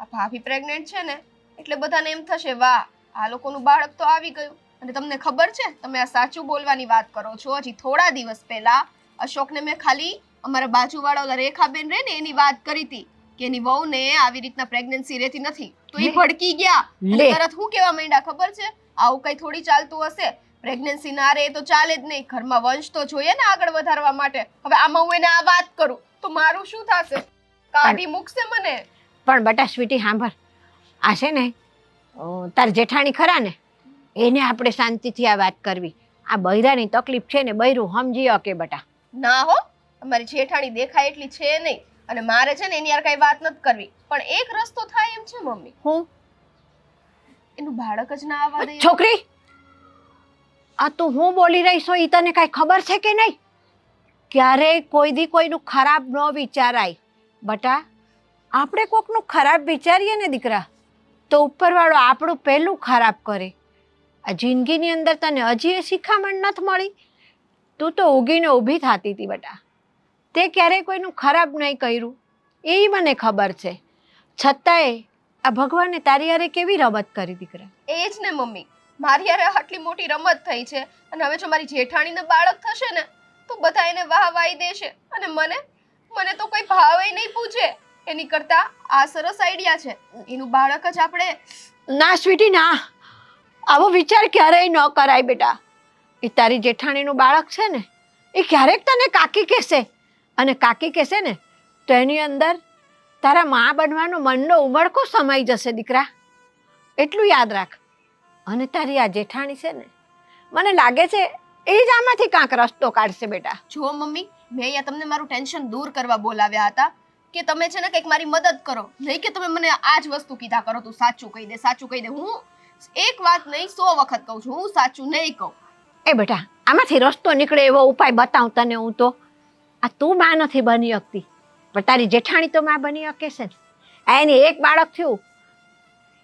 આ ભાભી પ્રેગ્નેન્ટ છે ને એટલે બધાને એમ થશે વાહ, આ લોકોનું બાળક તો આવી ગયું. અને તમને ખબર છે, તમે આ સાચું બોલવાની વાત કરો છો. હજી થોડા દિવસ પહેલા અશોકને મેં ખાલી અમારા બાજુવાળા ઓલા રેખાબેન રહે ને એની વાત કરી હતી કે એની વહુને આવી રીતના પ્રેગ્નન્સી રહેતી નથી તો એ ભડકી ગયા. અને તરત હું કહેવા માંડ્યા ખબર છે, આવું કઈ થોડી ચાલતું હશે. પ્રેગ્નન્સી ના રહે તો ચાલે જ નહીં, ઘરમાં વંશ તો જોઈએ ને આગળ વધારવા માટે. હવે આમાં હું એને આ વાત કરું તો મારું શું થશે? કાઢી મૂકશે મને. પણ બેટા સ્વીટી સાંભળ, આ છે ને તાર જેઠાણી ખરા ને, એને આપણે શાંતિથી આ વાત કરવી. આ બૈરાની તકલીફ છે ને, બૈરું સમજી શકે બેટા. ના હો, અમારી જેઠાણી દેખાય એટલી છે નહીં અને મારે છે ને એની યાર કઈ વાત નથી કરવી. પણ એક રસ્તો થાય એમ છે મમ્મી. હું એનું બાળક જ ના આવવા દે. છોકરી, આ તું હું બોલી રહી છો એ તને કઈ ખબર છે કે નહીં? ક્યારેય કોઈ દી કોઈનું ખરાબ ન વિચારાય બટા. આપણે કોકનું ખરાબ વિચારીએ ને દીકરા, તો ઉપરવાળો આપણું પહેલું ખરાબ કરે. આ જિંદગીની અંદર તને હજી એ શિખામણ નથી મળી? તું તો ઊગીને ઊભી થતી હતી બેટા. તે ક્યારેય કોઈનું ખરાબ નહીં કર્યું એ મને ખબર છે. છતાંય આ ભગવાને તારી હારે કેવી રમત કરી દીકરા. એ જ ને મમ્મી, મારી હારે આટલી મોટી રમત થઈ છે અને હવે જો મારી જેઠાણીને બાળક થશે ને તો બધા એને વાહવાઈ દેશે અને મને તો કોઈ ભાવે નહીં પૂછે. એની કરતા આ સરસ આઈડિયા છે, એનું બાળક જ આપણે. ના સ્વીટી ના, આવો વિચાર ક્યારેય ન કરાય બેટા. એ તારી જેઠાણીનું બાળક છે ને, એ ક્યારેક તને કાકી કહેશે અને કાકી કહેશે ને તો એની અંદર તારા મા બનવાનો મનનો ઉમળકો સમાઈ જશે દીકરા. એટલું યાદ રાખ. અને તારી આ જેઠાણી છે ને, મને લાગે છે એ જ આમાંથી કાંક રસ્તો કાઢશે બેટા. જો મમ્મી, મેં અહીંયા તમને મારું ટેન્શન દૂર કરવા બોલાવ્યા હતા કે તમે છે ને કંઈક મારી મદદ કરો, નહીં કે તમે મને આ જ વસ્તુ કીધા કરો તું સાચું કહી દે, સાચું કહી દે. હું એક વાત નહીં 100 વખત કહું છું, હું સાચું નહીં કહું. એ બેટા, આમાંથી રસ્તો નીકળે એવો ઉપાય બતાવું તને હું તો. આ તું માં નથી બની શકતી પણ તારી જેઠાણી તો માં બની શકે છે ને. એની એક બાળક થયું,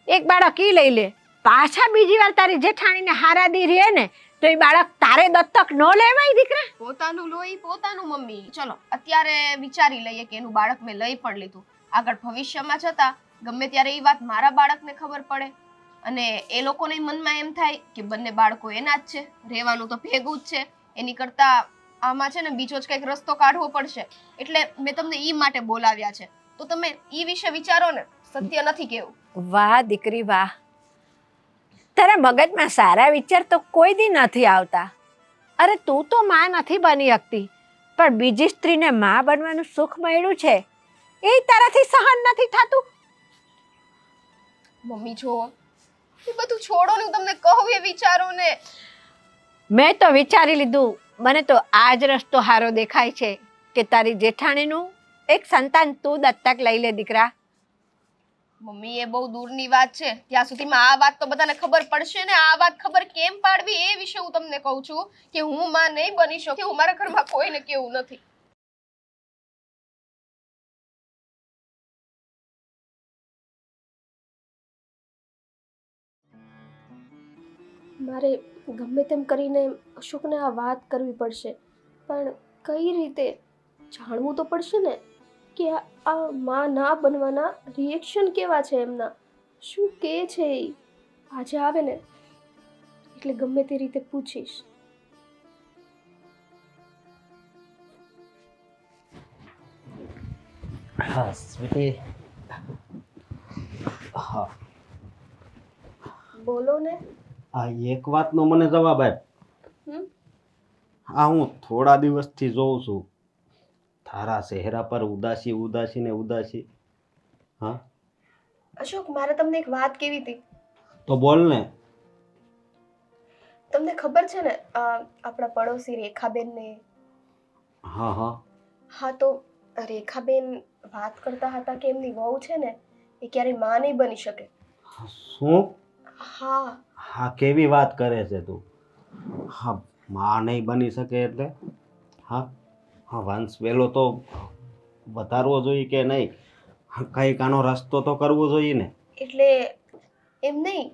એક બાળક ઈ લઈ લે, પાછા બીજી વાર તારી જેઠાણીને હારાદી રહે ને તો એ બાળક તારે દત્તક ન લેવાય દીકરા. પોતાનું લોહી પોતાનું મમ્મી. ચલો અત્યારે વિચારી લઈએ કે એનું બાળક મેં લઈ પણ લીધું, આગળ ભવિષ્યમાં જતા ગમે ત્યારે એ વાત મારા બાળકને ખબર પડે અને એ લોકોને મનમાં એમ થાય કે બંને બાળકો એના જ છે, રહેવાનું તો ભેગું જ છે, એની કરતાં આમાં છે ને બીજો જ કંઈક રસ્તો કાઢવો પડશે. એટલે મેં તમને ઈ માટે બોલાવ્યા છે. તો તમે ઈ વિશે વિચારો ને, સત્ય નથી કેવું. વાહ દીકરી વાહ, તારા મગજમાં સારા વિચાર તો કોઈ દી નથી આવતા. અરે તું તો માં નથી બની શકતી, પણ બીજી સ્ત્રીને માં બનવાનું સુખ મળ્યું છે એ તારાથી સહન નથી થતું. મમ્મી જો એ બધું છોડો ને, હું તમને કહું એ વિચારો ને. મેં તો વિચારી લીધું. મને તો આ જ રસ્તો હારો દેખાય છે કે તારી જેઠાણીનું એક સંતાન તું દત્તક લઈ લે દીકરા. મમ્મી એ બહુ દૂરની વાત છે. ત્યાં સુધીમાં આ વાત તો બધાને ખબર પડશે ને. આ વાત ખબર કેમ પાડવી એ વિશે હું તમને કહું છું કે હું માં નહીં બની શકું. હું મારા ઘરમાં કોઈને કેવું નથી. મારે ગમે તેમ કરીને અશોકને આ વાત કરવી પડશે, પણ કઈ રીતે જાણવું તો પડશે ને કે આ માં ના બનવાના રિએક્શન કેવા છે એમના, શું કે છે એ. આજે આવે ને એટલે ગમે તે રીતે પૂછીશ. હા સ્વીટી. હા બોલો ને. આ એક વાતનો મને જવાબ આપ. હમ આ હું થોડા દિવસથી જોઉં છું તારા ચહેરા પર ઉદાસી ઉદાસી ને ઉદાસી. હા અશોક, મારે તમને એક વાત કેવી હતી. તો બોલ ને. તમને ખબર છે ને આપણા પડોશી રેખાબેનને? હા હા. હા તો રેખાબેન વાત કરતા હતા કે એમની વહુ છે ને એ ક્યારેય માં નહીં બની શકે. શું? હા હા કેવી વાત કરે છે તું? હા માં નહીં બની શકે એટલે? હા હા, વંશ વેલો તો વધારવો જોઈએ કે નહીં? કંઈક આનો રસ્તો તો કરવો જોઈએ ને. એટલે એમ નહીં,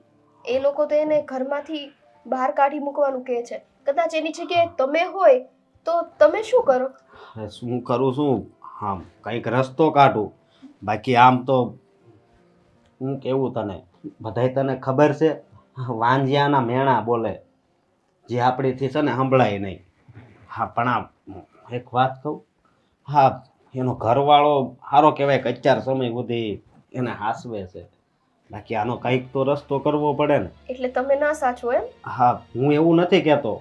એ લોકો તો એને ઘરમાંથી બહાર કાઢી મૂકવાનું કહે છે. કદાચ એની જગ્યાએ તમે હોય તો તમે શું કરો? અરે શું કરું છું? હા કંઈક રસ્તો કાઢું. બાકી આમ તો હું કેવું તને, બધાય તને ખબર છે વાંજિયાના મેણા બોલે, જે આપણીથી છે ને સંભળાય નહીં. હા પણ આ એક વાત કહું, હા એનો ઘરવાળો સારો કહેવાય કે અત્યાર સમય સુધી એને હાસવે છે. બાકી આનો કંઈક તો રસ્તો કરવો પડે ને. એટલે તમે ના સાચો એમ? હા હું એવું નથી કહેતો,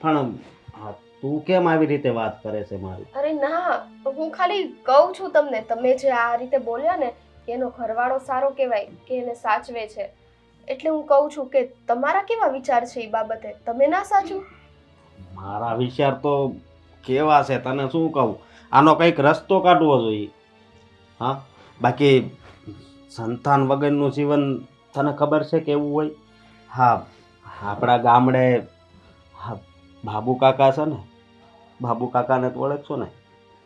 પણ હા, તું કેમ આવી રીતે વાત કરે છે મારી? અરે ના, હું ખાલી કહું છું તમને. તમે જે આ રીતે બોલ્યા ને કે એનો ઘરવાળો સારો કહેવાય કે એને સાચવે છે, એટલે હું કહું છું કે તમારા કેવા વિચાર છે એ બાબતે? તમે ના સાચું? મારા વિચાર તો કેવા છે તને શું કહું, આનો કંઈક રસ્તો કાઢવો જોઈએ. હા બાકી સંતાન વગરનું જીવન તને ખબર છે કેવું હોય? હા આપણા ગામડે હા બાબુ કાકા છે ને, બાબુ કાકાને તો ઓળખશો ને,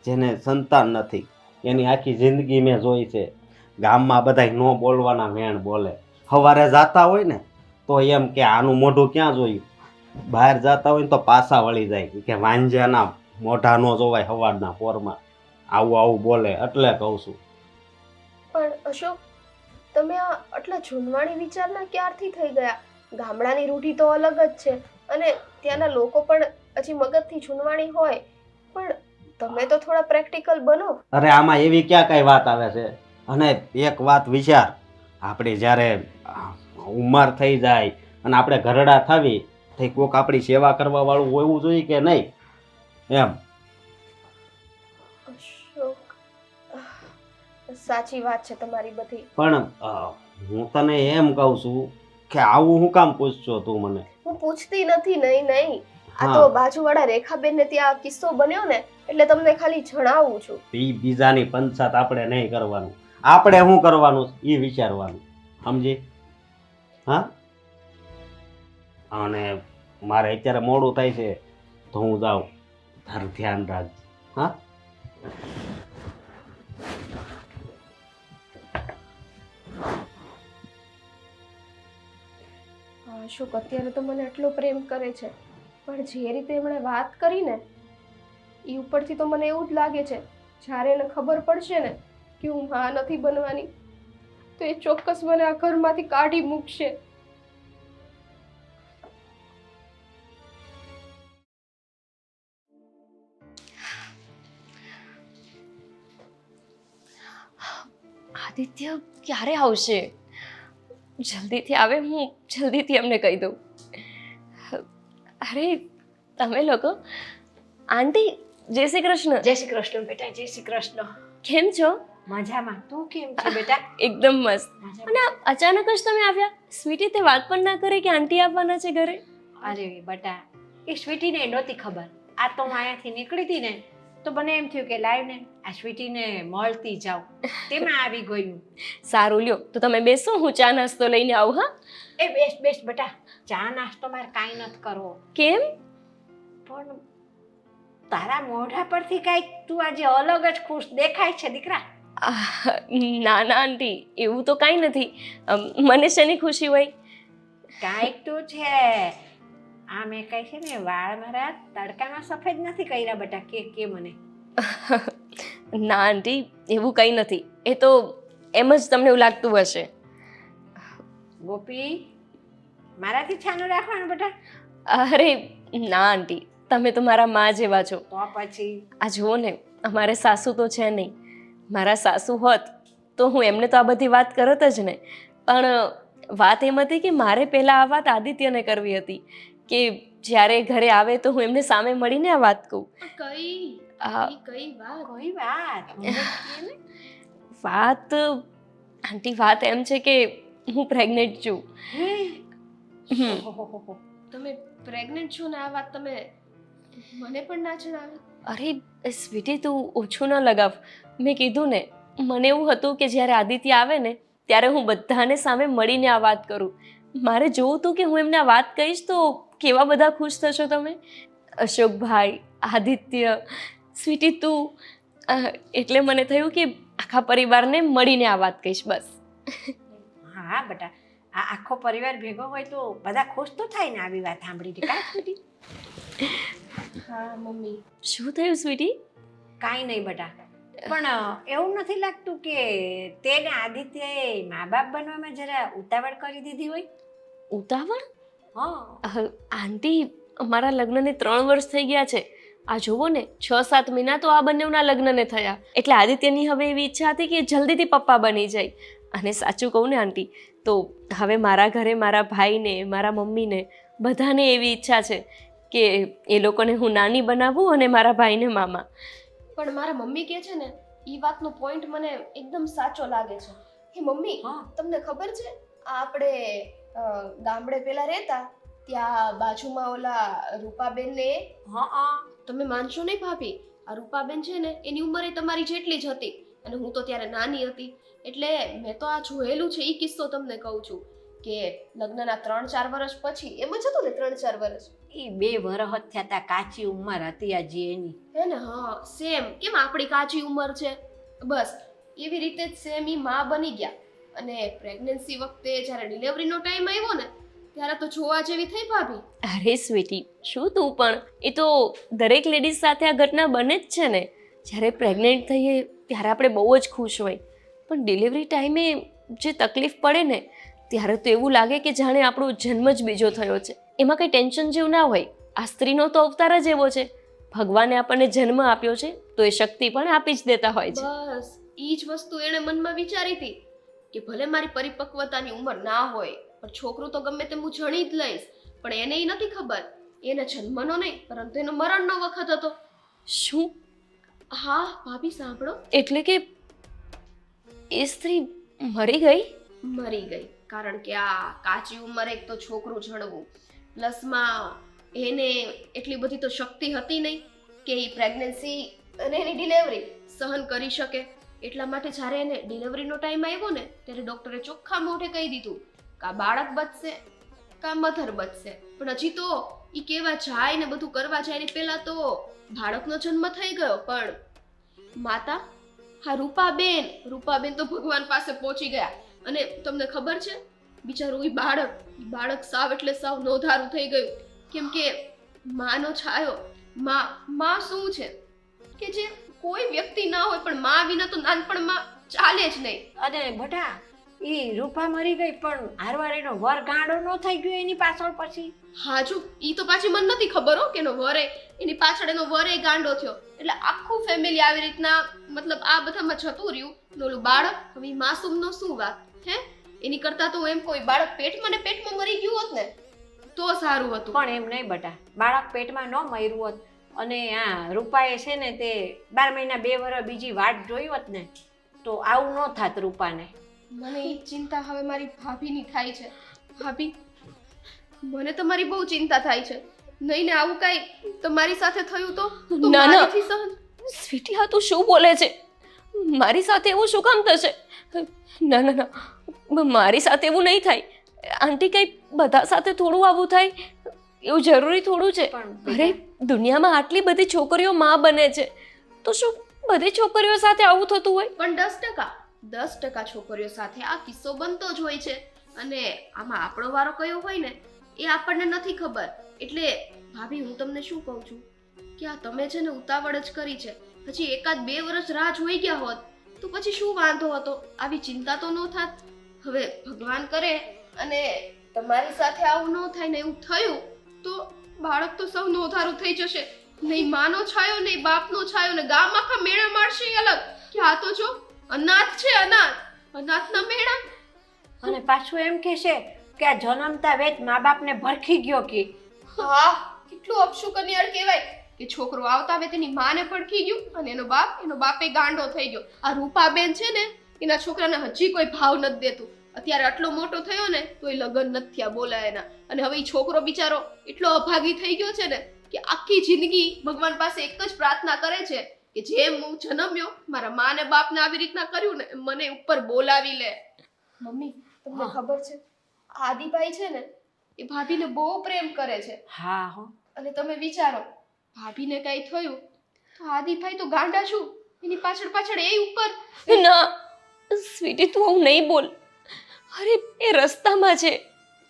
જેને સંતાન નથી, એની આખી જિંદગી મેં જોઈ છે. ગામમાં બધાય ન બોલવાના વેણ બોલે. સવારે જાતા હોય ને તો એમ કે આનું મોઢું ક્યાં જોયું, બહાર જતા હોય ને તો પાછા વળી જાય કે વાંજ્યાના મોઢા ન જોવાય સવારના પોરમાં, આવું આવું બોલે. એટલે કહું છું. પણ અશોક, તમે આ આટલા જૂનવાણી વિચારના ક્યારથી થઈ ગયા? ગામડાની રૂઢી તો અલગ જ છે અને ત્યાંના લોકો પણ હજી મગજથી જૂનવાણી હોય, પણ તમે તો થોડા પ્રેક્ટિકલ બનો. અરે આમાં એવી ક્યાં કઈ વાત આવે છે? અને એક વાત વિચાર, આપણે જ્યારે ઉંમર થઈ જાય અને આપણે ઘરડા થવી તો કોક આપણી સેવા કરવા વાળું હોવું જોઈએ કે નહીં? એમ. અશોક, સાચી વાત છે તમારી બધી. પણ હું તને એમ કહું છું કે આવું હું કામ પૂછશો તું મને? હું પૂછતી નથી. નહીં નહીં, આ હા. તો બાજુવાળા રેખાબેન ને ત્યાં કિસ્સો બન્યો ને એટલે તમને ખાલી જણાવું છું. બીજાની પંચાત આપણે નહીં કરવાનું. આપણે શું કરવાનું એ વિચારવાનું, સમજી? હા અને મારે અત્યારે મોડું થાય છે તો હું જાઉં. તારું ધ્યાન રાખજે. હા અશોક અત્યારે તો મને એટલો પ્રેમ કરે છે, પણ જે રીતે એમણે વાત કરી ને એ ઉપરથી તો મને એવું જ લાગે છે જ્યારે એને ખબર પડશે ને કે હું માં નથી બનવાની તો એ ચોક્કસ મને આ ઘરમાંથી કાઢી મૂકશે. આદિત્ય ક્યારે આવશે? જલ્દીથી આવે, હું જલ્દીથી એમને કહી દઉં. અરે તમે લોકો, આંટી જય શ્રી કૃષ્ણ. જય શ્રી કૃષ્ણ બેટા, જય શ્રી કૃષ્ણ. કેમ છો? મજામાં. તું કેમ છે બેટા? એકદમ મસ્ત. મજામાં. અને અચાનક જ તમે આવ્યા. સ્વીટી તે વાત પણ ના કરે કે આંટી આવવાના છે ઘરે. અરે બેટા, એ સ્વીટીને નહોતી ખબર. આ તો હું અહીંયાથી નીકળી હતી ને તો મને એમ થયું કે લાવ ને આ સ્વીટીને મળતી જાઉં, તેમાં આવી ગયું. સારું લ્યો, તો તમે બેસો, હું ચા નાસ્તો લઈને આવું. હા, એ બેસ બેસ બેટા, ચા નાસ્તો મારે કાંઈ નથી કરવો. કેમ? પણ તારા મોઢા પરથી કાંઈક તું આજે અલગ જ ખુશ દેખાય છે દીકરા. ના ના આંટી, એવું તો કાંઈ નથી. મને શેની ખુશી હોય? કાંઈક તો છે. આ મેં કઈ છે ને વાળ મારા તડકામાં સફેદ નથી કર્યા બેટા, કે મને. ના આંટી, એવું કંઈ નથી. એ તો એમ જ તમને એવું લાગતું હશે. ગોપી, મારાથી છાનું રાખવાનું બેટા. અરે ના આંટી, તમે તો મારા માં જેવા છો. તો પછી આ જુઓ ને, અમારે સાસુ તો છે નહીં. મારા સાસુ હોત તો હું એમને તો આ બધી વાત કરત જ ને. પણ વાત એમ હતી કે મારે પહેલાં આ વાત આદિત્યને કરવી હતી કે જ્યારે ઘરે આવે તો હું એમને સામે મળીને આ વાત કહું. કઈ આ કઈ વાત? કોઈ વાત મને કહે ને. વાત આંટી, વાત એમ છે કે હું પ્રેગ્નેન્ટ છું. હે? હમ. ઓહોહોહો. તમે પ્રેગ્નન્ટ છો ને આ વાત તમે મને પણ ના જણાવી? અરે સ્વીટી, તું ઓછું ન લગાવ. મેં કીધું ને, મને એવું હતું કે જ્યારે આદિત્ય આવે ને ત્યારે હું બધાને સામે મળીને આ વાત કરું. મારે જોવું હતું કે હું એમને આ વાત કહીશ તો કેવા બધા ખુશ થશો તમે. અશોકભાઈ, આદિત્ય, સ્વીટી, તું. એટલે મને થયું કે આખા પરિવારને મળીને આ વાત કહીશ બસ. હા બેટા, આ આખો પરિવાર ભેગો હોય તો બધા ખુશ તો થાય ને આવી વાત સાંભળીને. કાંઈ સ્વીટી? હા મમ્મી. શું થયું સ્વીટી? કાંઈ નહીં બેટા, પણ એવું નથી લાગતું કે તેને આદિત્યએ મા બાપ બનવામાં જરા ઉતાવળ કરી દીધી હોય? ઉતાવળ? હા. આંટી, અમારા લગ્નને 3 વર્ષ થઈ ગયા છે. આ જુઓ ને, 6-7 મહિના તો આ બંનેના લગ્નને થયા. એટલે આદિત્યની હવે એવી ઈચ્છા હતી કે જલ્દીથી પપ્પા બની જાય. અને સાચું કહું ને આંટી, તો હવે મારા ઘરે મારા ભાઈને, મારા મમ્મીને બધાને એવી ઈચ્છા છે કે એ લોકોને હું નાની બનાવું અને મારા ભાઈને મામા. પણ મારા મમ્મી કહે છે ને એ વાતનો પોઈન્ટ મને એકદમ સાચો લાગે છે. હે મમ્મી, હા. તમને ખબર છે આ આપણે ગામડે પેલા રહેતા ત્યાં બાજુમાં ઓલા રૂપાબેન ને, હા. તમે માનશો નહીં ભાભી, આ રૂપાબેન છે ને એની ઉંમર તમારી જેટલી જ હતી અને હું તો ત્યારે નાની હતી. એટલે મેં તો આ જોયેલું છે. એ કિસ્સો તમને કહું છું કે લગ્નના 3-4 વર્ષ પછી એમ જ હતું ને, 3-4 વર્ષ એ 2 વરસ જ થયા તા, કાચી ઉંમર હતી આજે એની. હે ને? હા, સેમ કેમ આપણી કાચી ઉંમર છે, બસ એવી રીતે જ સેમ ઈ માં બની ગયા. અને પ્રેગ્નન્સી વખતે જ્યારે ડિલિવરીનો ટાઈમ આવ્યો ને ત્યારે તો જોવા જેવી થઈ ભાભી. અરે સ્વીટી, શું તું પણ! એ તો દરેક લેડીઝ સાથે આ ઘટના બને જ છે ને. જ્યારે પ્રેગ્નેન્ટ થઈએ ત્યારે આપણે બહુ જ ખુશ હોય, પણ ડિલિવરી ટાઈમે જે તકલીફ પડે ને ત્યારે તો એવું લાગે કે જાણે આપણો જન્મ જ બીજો થયો છે. એમાં કંઈ ટેન્શન જેવું ના હોય. આ સ્ત્રીનો તો અવતાર જ એવો છે. ભગવાને આપણને જન્મ આપ્યો છે તો એ શક્તિ પણ આપી જ દેતા હોય છે. બસ ઈ જ વસ્તુ એણે મનમાં વિચારી હતી કે ભલે મારી પરિપક્વતાની ઉંમર ના હોય પણ છોકરું તો ગમે તેમ હું જણી જ લઈશ. પણ એને ઈ નથી ખબર એને જન્મનો નહીં પરંતુ એનો મરણનો વખત હતો. શું? હા ભાભી સાંભળો. એટલે કે એ સ્ત્રી મરી ગઈ? મરી ગઈ, કારણ કે આ કાચી ઉંમરે એક તો છોકરું જણવું, પ્લસમાં એને એટલી બધી તો શક્તિ હતી નહીં કે એ પ્રેગ્નન્સી અને એની ડિલિવરી સહન કરી શકે. એટલા માટે જ્યારે એને ડિલિવરીનો ટાઈમ આવ્યો ને ત્યારે ડૉક્ટરે ચોખ્ખા મોઢે કહી દીધું કે આ બાળક બચશે કાં મધર બચશે. પણ હજી તો એ કહેવા જાય ને બધું કરવા જાય એની પહેલાં તો બાળકનો જન્મ થઈ ગયો. પણ માતા હા રૂપાબેન તો ભગવાન પાસે પહોંચી ગયા. અને તમને ખબર છે બિચારું એ બાળક સાવ એટલે સાવ નોંધારું થઈ ગયું. કેમ કે માનો છાયો, માં શું છે કે જે કોઈ વ્યક્તિ ના હોય પણ માં વિના તો નાનપણમાં ચાલે જ નહીં. અને બેટા, એ રૂપા મરી ગઈ પણ હારવાર એનો વર ગાંડો ન થઈ ગયો એની પાછળ પછી? હાજુ ઈ તો પાછી મને નથી ખબર હો કે એનો વરે એની પાછળ એનો વરે ગાંડો થયો એટલે આખું ફેમિલી આવી રીતના મતલબ આ બધામાં જતું રહ્યું ને ઓલું બાળક હવે ઈ માસૂમનો શું વાત હે એની કરતા તો એમ કોઈ બાળક પેટમાં ને પેટમાં મરી ગયું હોત ને તો સારું હતું. પણ એમ નહીં બટા, બાળક પેટમાં ન મર્યું હોત અને આ રૂપાએ છે ને તે 12 મહિના 2 વર્ષ બીજી વાટ જોઈ હોત ને તો આવું ન થાત રૂપાને. મને ઈ ચિંતા હવે મારી ભાભીની થાય છે. ભાભી મને તમારી બહુ ચિંતા થાય છે. નહીં ને આવું કાંઈ તમારી સાથે થયું તો ના, ના. મારીથી સહન સ્વીટી હા તું શું બોલે છે? મારી સાથે એવું શું કામ થશે? ના ના ના, મારી સાથે એવું નહીં થાય. આંટી કઈ બધા સાથે થોડું આવું થાય એવું જરૂરી થોડું છે? પણ અરે દુનિયામાં આટલી બધી છોકરીઓ માં બને છે તો શું બધી છોકરીઓ સાથે આવું થતું હોય? પણ 10% છોકરીઓ સાથે આ કિસ્સો બનતો જ હોય છે અને આમાં આપણો વારો કયો હોય ને એ આપણને નથી ખબર. એટલે ભાભી હું તમને શું કહું છું કે આ તમે છે ને ઉતાવળ જ કરી છે. હજી 1-2 વર્ષ રાહ જોઈ ગયા હોત તો પછી શું વાંધો હતો? આવી ચિંતા તો ન થાત. હવે ભગવાન કરે અને તમારી સાથે આવું ન થાય ને એવું થયું તો બાળક તો સૌ નોધારું થઈ જશે. નહીં માનો છાયો નહીં બાપનો છાયો ને ગામ આખા મેળા મારશે ઈ અલગ કે આ તો જો અનાથ છે અનાથના મેળા. અને પાછું એમ કહેશે કે આ જન્મતા વેચ મા બાપને ભરખી ગયો કે. હા કેટલું અપશુકનિયાળ કહેવાય કે છોકરો આવતા હવે તેની માને પડખી ગયું અને એનો બાપે ગાંડો થઈ ગયો. આ રૂપાબેન છે ને એના છોકરાને હજી કોઈ ભાવ નથી દેતું. અત્યારે આટલો મોટો થયો ને તો એ લગ્ન નથી થયા બોલા એના અને હવે એ છોકરો બિચારો એટલો અભાગી થઈ ગયો છે ને કે આખી જિંદગી ભગવાન પાસે એક જ પ્રાર્થના કરે છે કે જેમ હું જન્મ્યો મારા મા ને બાપને આવી રીતના કર્યું ને એમ મને ઉપર બોલાવી લે. મમ્મી તમને ખબર છે આદિભાઈ છે ને એ ભાભીને બહુ પ્રેમ કરે છે. હા હો. અને તમે વિચારો ભાભીને કઈ થયું તો આદિભાઈ તો ગાંડા શું એની પાછળ એ ઉપર. ના સ્વીટી તું આવું નહીં બોલ. અરે એ રસ્તામાં છે,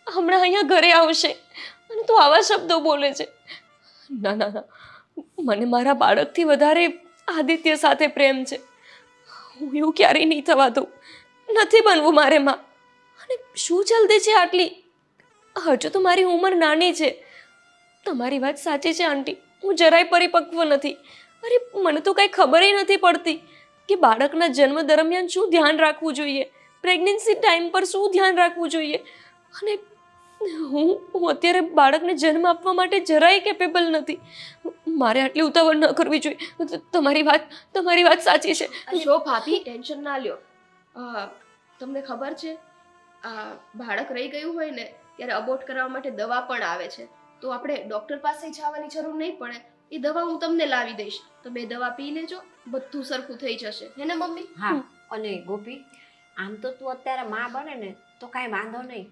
હમણાં અહીંયા ઘરે આવશે અને તું આવા શબ્દો બોલે છે. ના ના ના, મને મારા બાળકથી વધારે આદિત્ય સાથે પ્રેમ છે. હું એવું ક્યારેય નહીં થવા દઉં. નથી બનવું મારે માં. અને શું જલ્દી છે આટલી? હજુ તો મારી ઉંમર નાની છે. તમારી વાત સાચી છે આંટી, હું જરાય પરિપક્વ નથી. અરે મને તો કાંઈ ખબર નથી પડતી કે બાળકના જન્મ દરમિયાન શું ધ્યાન રાખવું જોઈએ, પ્રેગ્નન્સી ટાઈમ પર શું ધ્યાન રાખવું જોઈએ. અને હું અત્યારે બાળકને જન્મ આપવા માટે જરાય કેપેબલ નથી. મારે આટલી ઉતાવળ ન કરવી જોઈએ. તમારી વાત સાચી છે. જો ભાભી ટેન્શન ના લ્યો. તમને ખબર છે આ બાળક રહી ગયું હોય ને ત્યારે અબોર્ટ કરાવવા માટે દવા પણ આવે છે. તો આપણે ડોક્ટર પાસે જવાની જરૂર નહીં પડે. એ દવા હું તમને લાવી દઈશ. તમે દવા પી લેજો, બધું સરખું થઈ જશે. હે ને મમ્મી? હા. અને ગોપી, આમ તો તું અત્યારે માં બને ને તો કાંઈ વાંધો નહીં,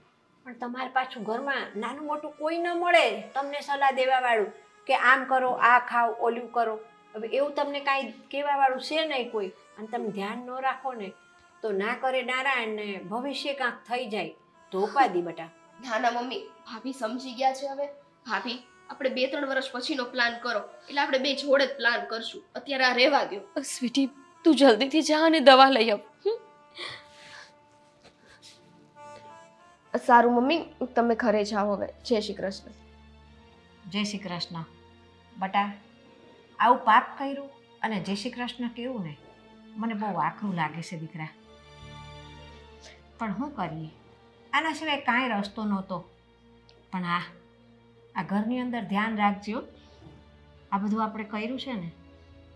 પણ તમારે પાછું ઘરમાં નાનું મોટું કોઈ ન મળે તમને સલાહ દેવા વાળું કે આમ કરો, આ ખાઓ, ઓલું કરો. હવે એવું તમને કાંઈ કહેવા વાળું છે નહીં કોઈ, અને તમે ધ્યાન ન રાખો ને તો ના કરે નારાયણ ને ભવિષ્ય કાંક થઈ જાય તો ઉપાદી બટા. ના ના મમ્મી, ભાભી સમજી ગયા છે હવે. ભાભી આપણે 2-3 વર્ષ પછીનો પ્લાન કરો એટલે આપણે બે જોડે જ પ્લાન કરશું. અત્યારે આ રહેવા દો. સ્વીટી તું જલ્દીથી જા અને દવા લઈ આવ. સારું મમ્મી, તમે ઘરે જાઓ હવે. જય શ્રી કૃષ્ણ. જય શ્રી કૃષ્ણ. બટા, આવું પાપ કર્યું અને જય શ્રી કૃષ્ણ કેવું ને મને બહુ આકરું લાગે છે દીકરા. પણ શું કરીએ, આના સિવાય કાંઈ રસ્તો નહોતો. પણ આ ઘરની અંદર ધ્યાન રાખજો. આ બધું આપણે કર્યું છે ને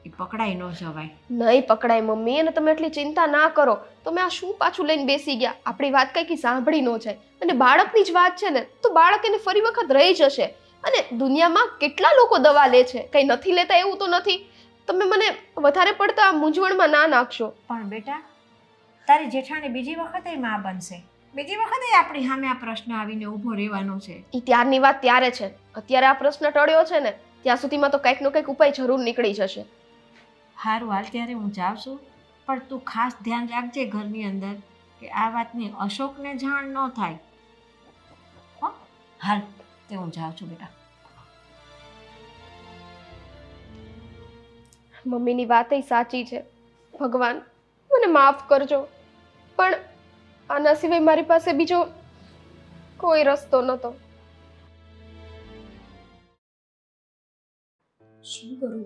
એ પકડાઈ ન જવાય. નહીં પકડાય મમ્મી, અને તમે એટલી ચિંતા ના કરો. તમે આ શું પાછું લઈને બેસી ગયા? આપણી વાત કઈ સાંભળી ન જાય. અને બાળકની જ વાત છે ને તો બાળક એને ફરી વખત રહી જશે. અને દુનિયામાં કેટલા લોકો દવા લે છે, કઈ નથી લેતા એવું તો નથી. તમે મને વધારે પડતા મૂંઝવણમાં ના નાખશો. પણ બેટા, તારી જેઠાણી બીજી વખતે માં બનશે, બીજી વખતે આપણી સામે આ પ્રશ્ન આવીને ઊભો રહેવાનો છે. એ ત્યારની વાત ત્યારે છે. અત્યારે આ પ્રશ્ન ટળ્યો છે ને ત્યાં સુધીમાં તો કંઈક નો કંઈક ઉપાય જરૂર નીકળી જશે. સારું હાલ, ત્યારે હું જાઉં છું, પણ તું ખાસ ધ્યાન રાખજે ઘરની અંદર કે આ વાતની અશોકને જાણ ન થાય. હો હાલ, તે હું જાઉં છું બેટા. મમ્મીની વાત સાચી છે. ભગવાન મને માફ કરજો, પણ આના સિવાય મારી પાસે બીજો કોઈ રસ્તો નહોતો. શું કરું?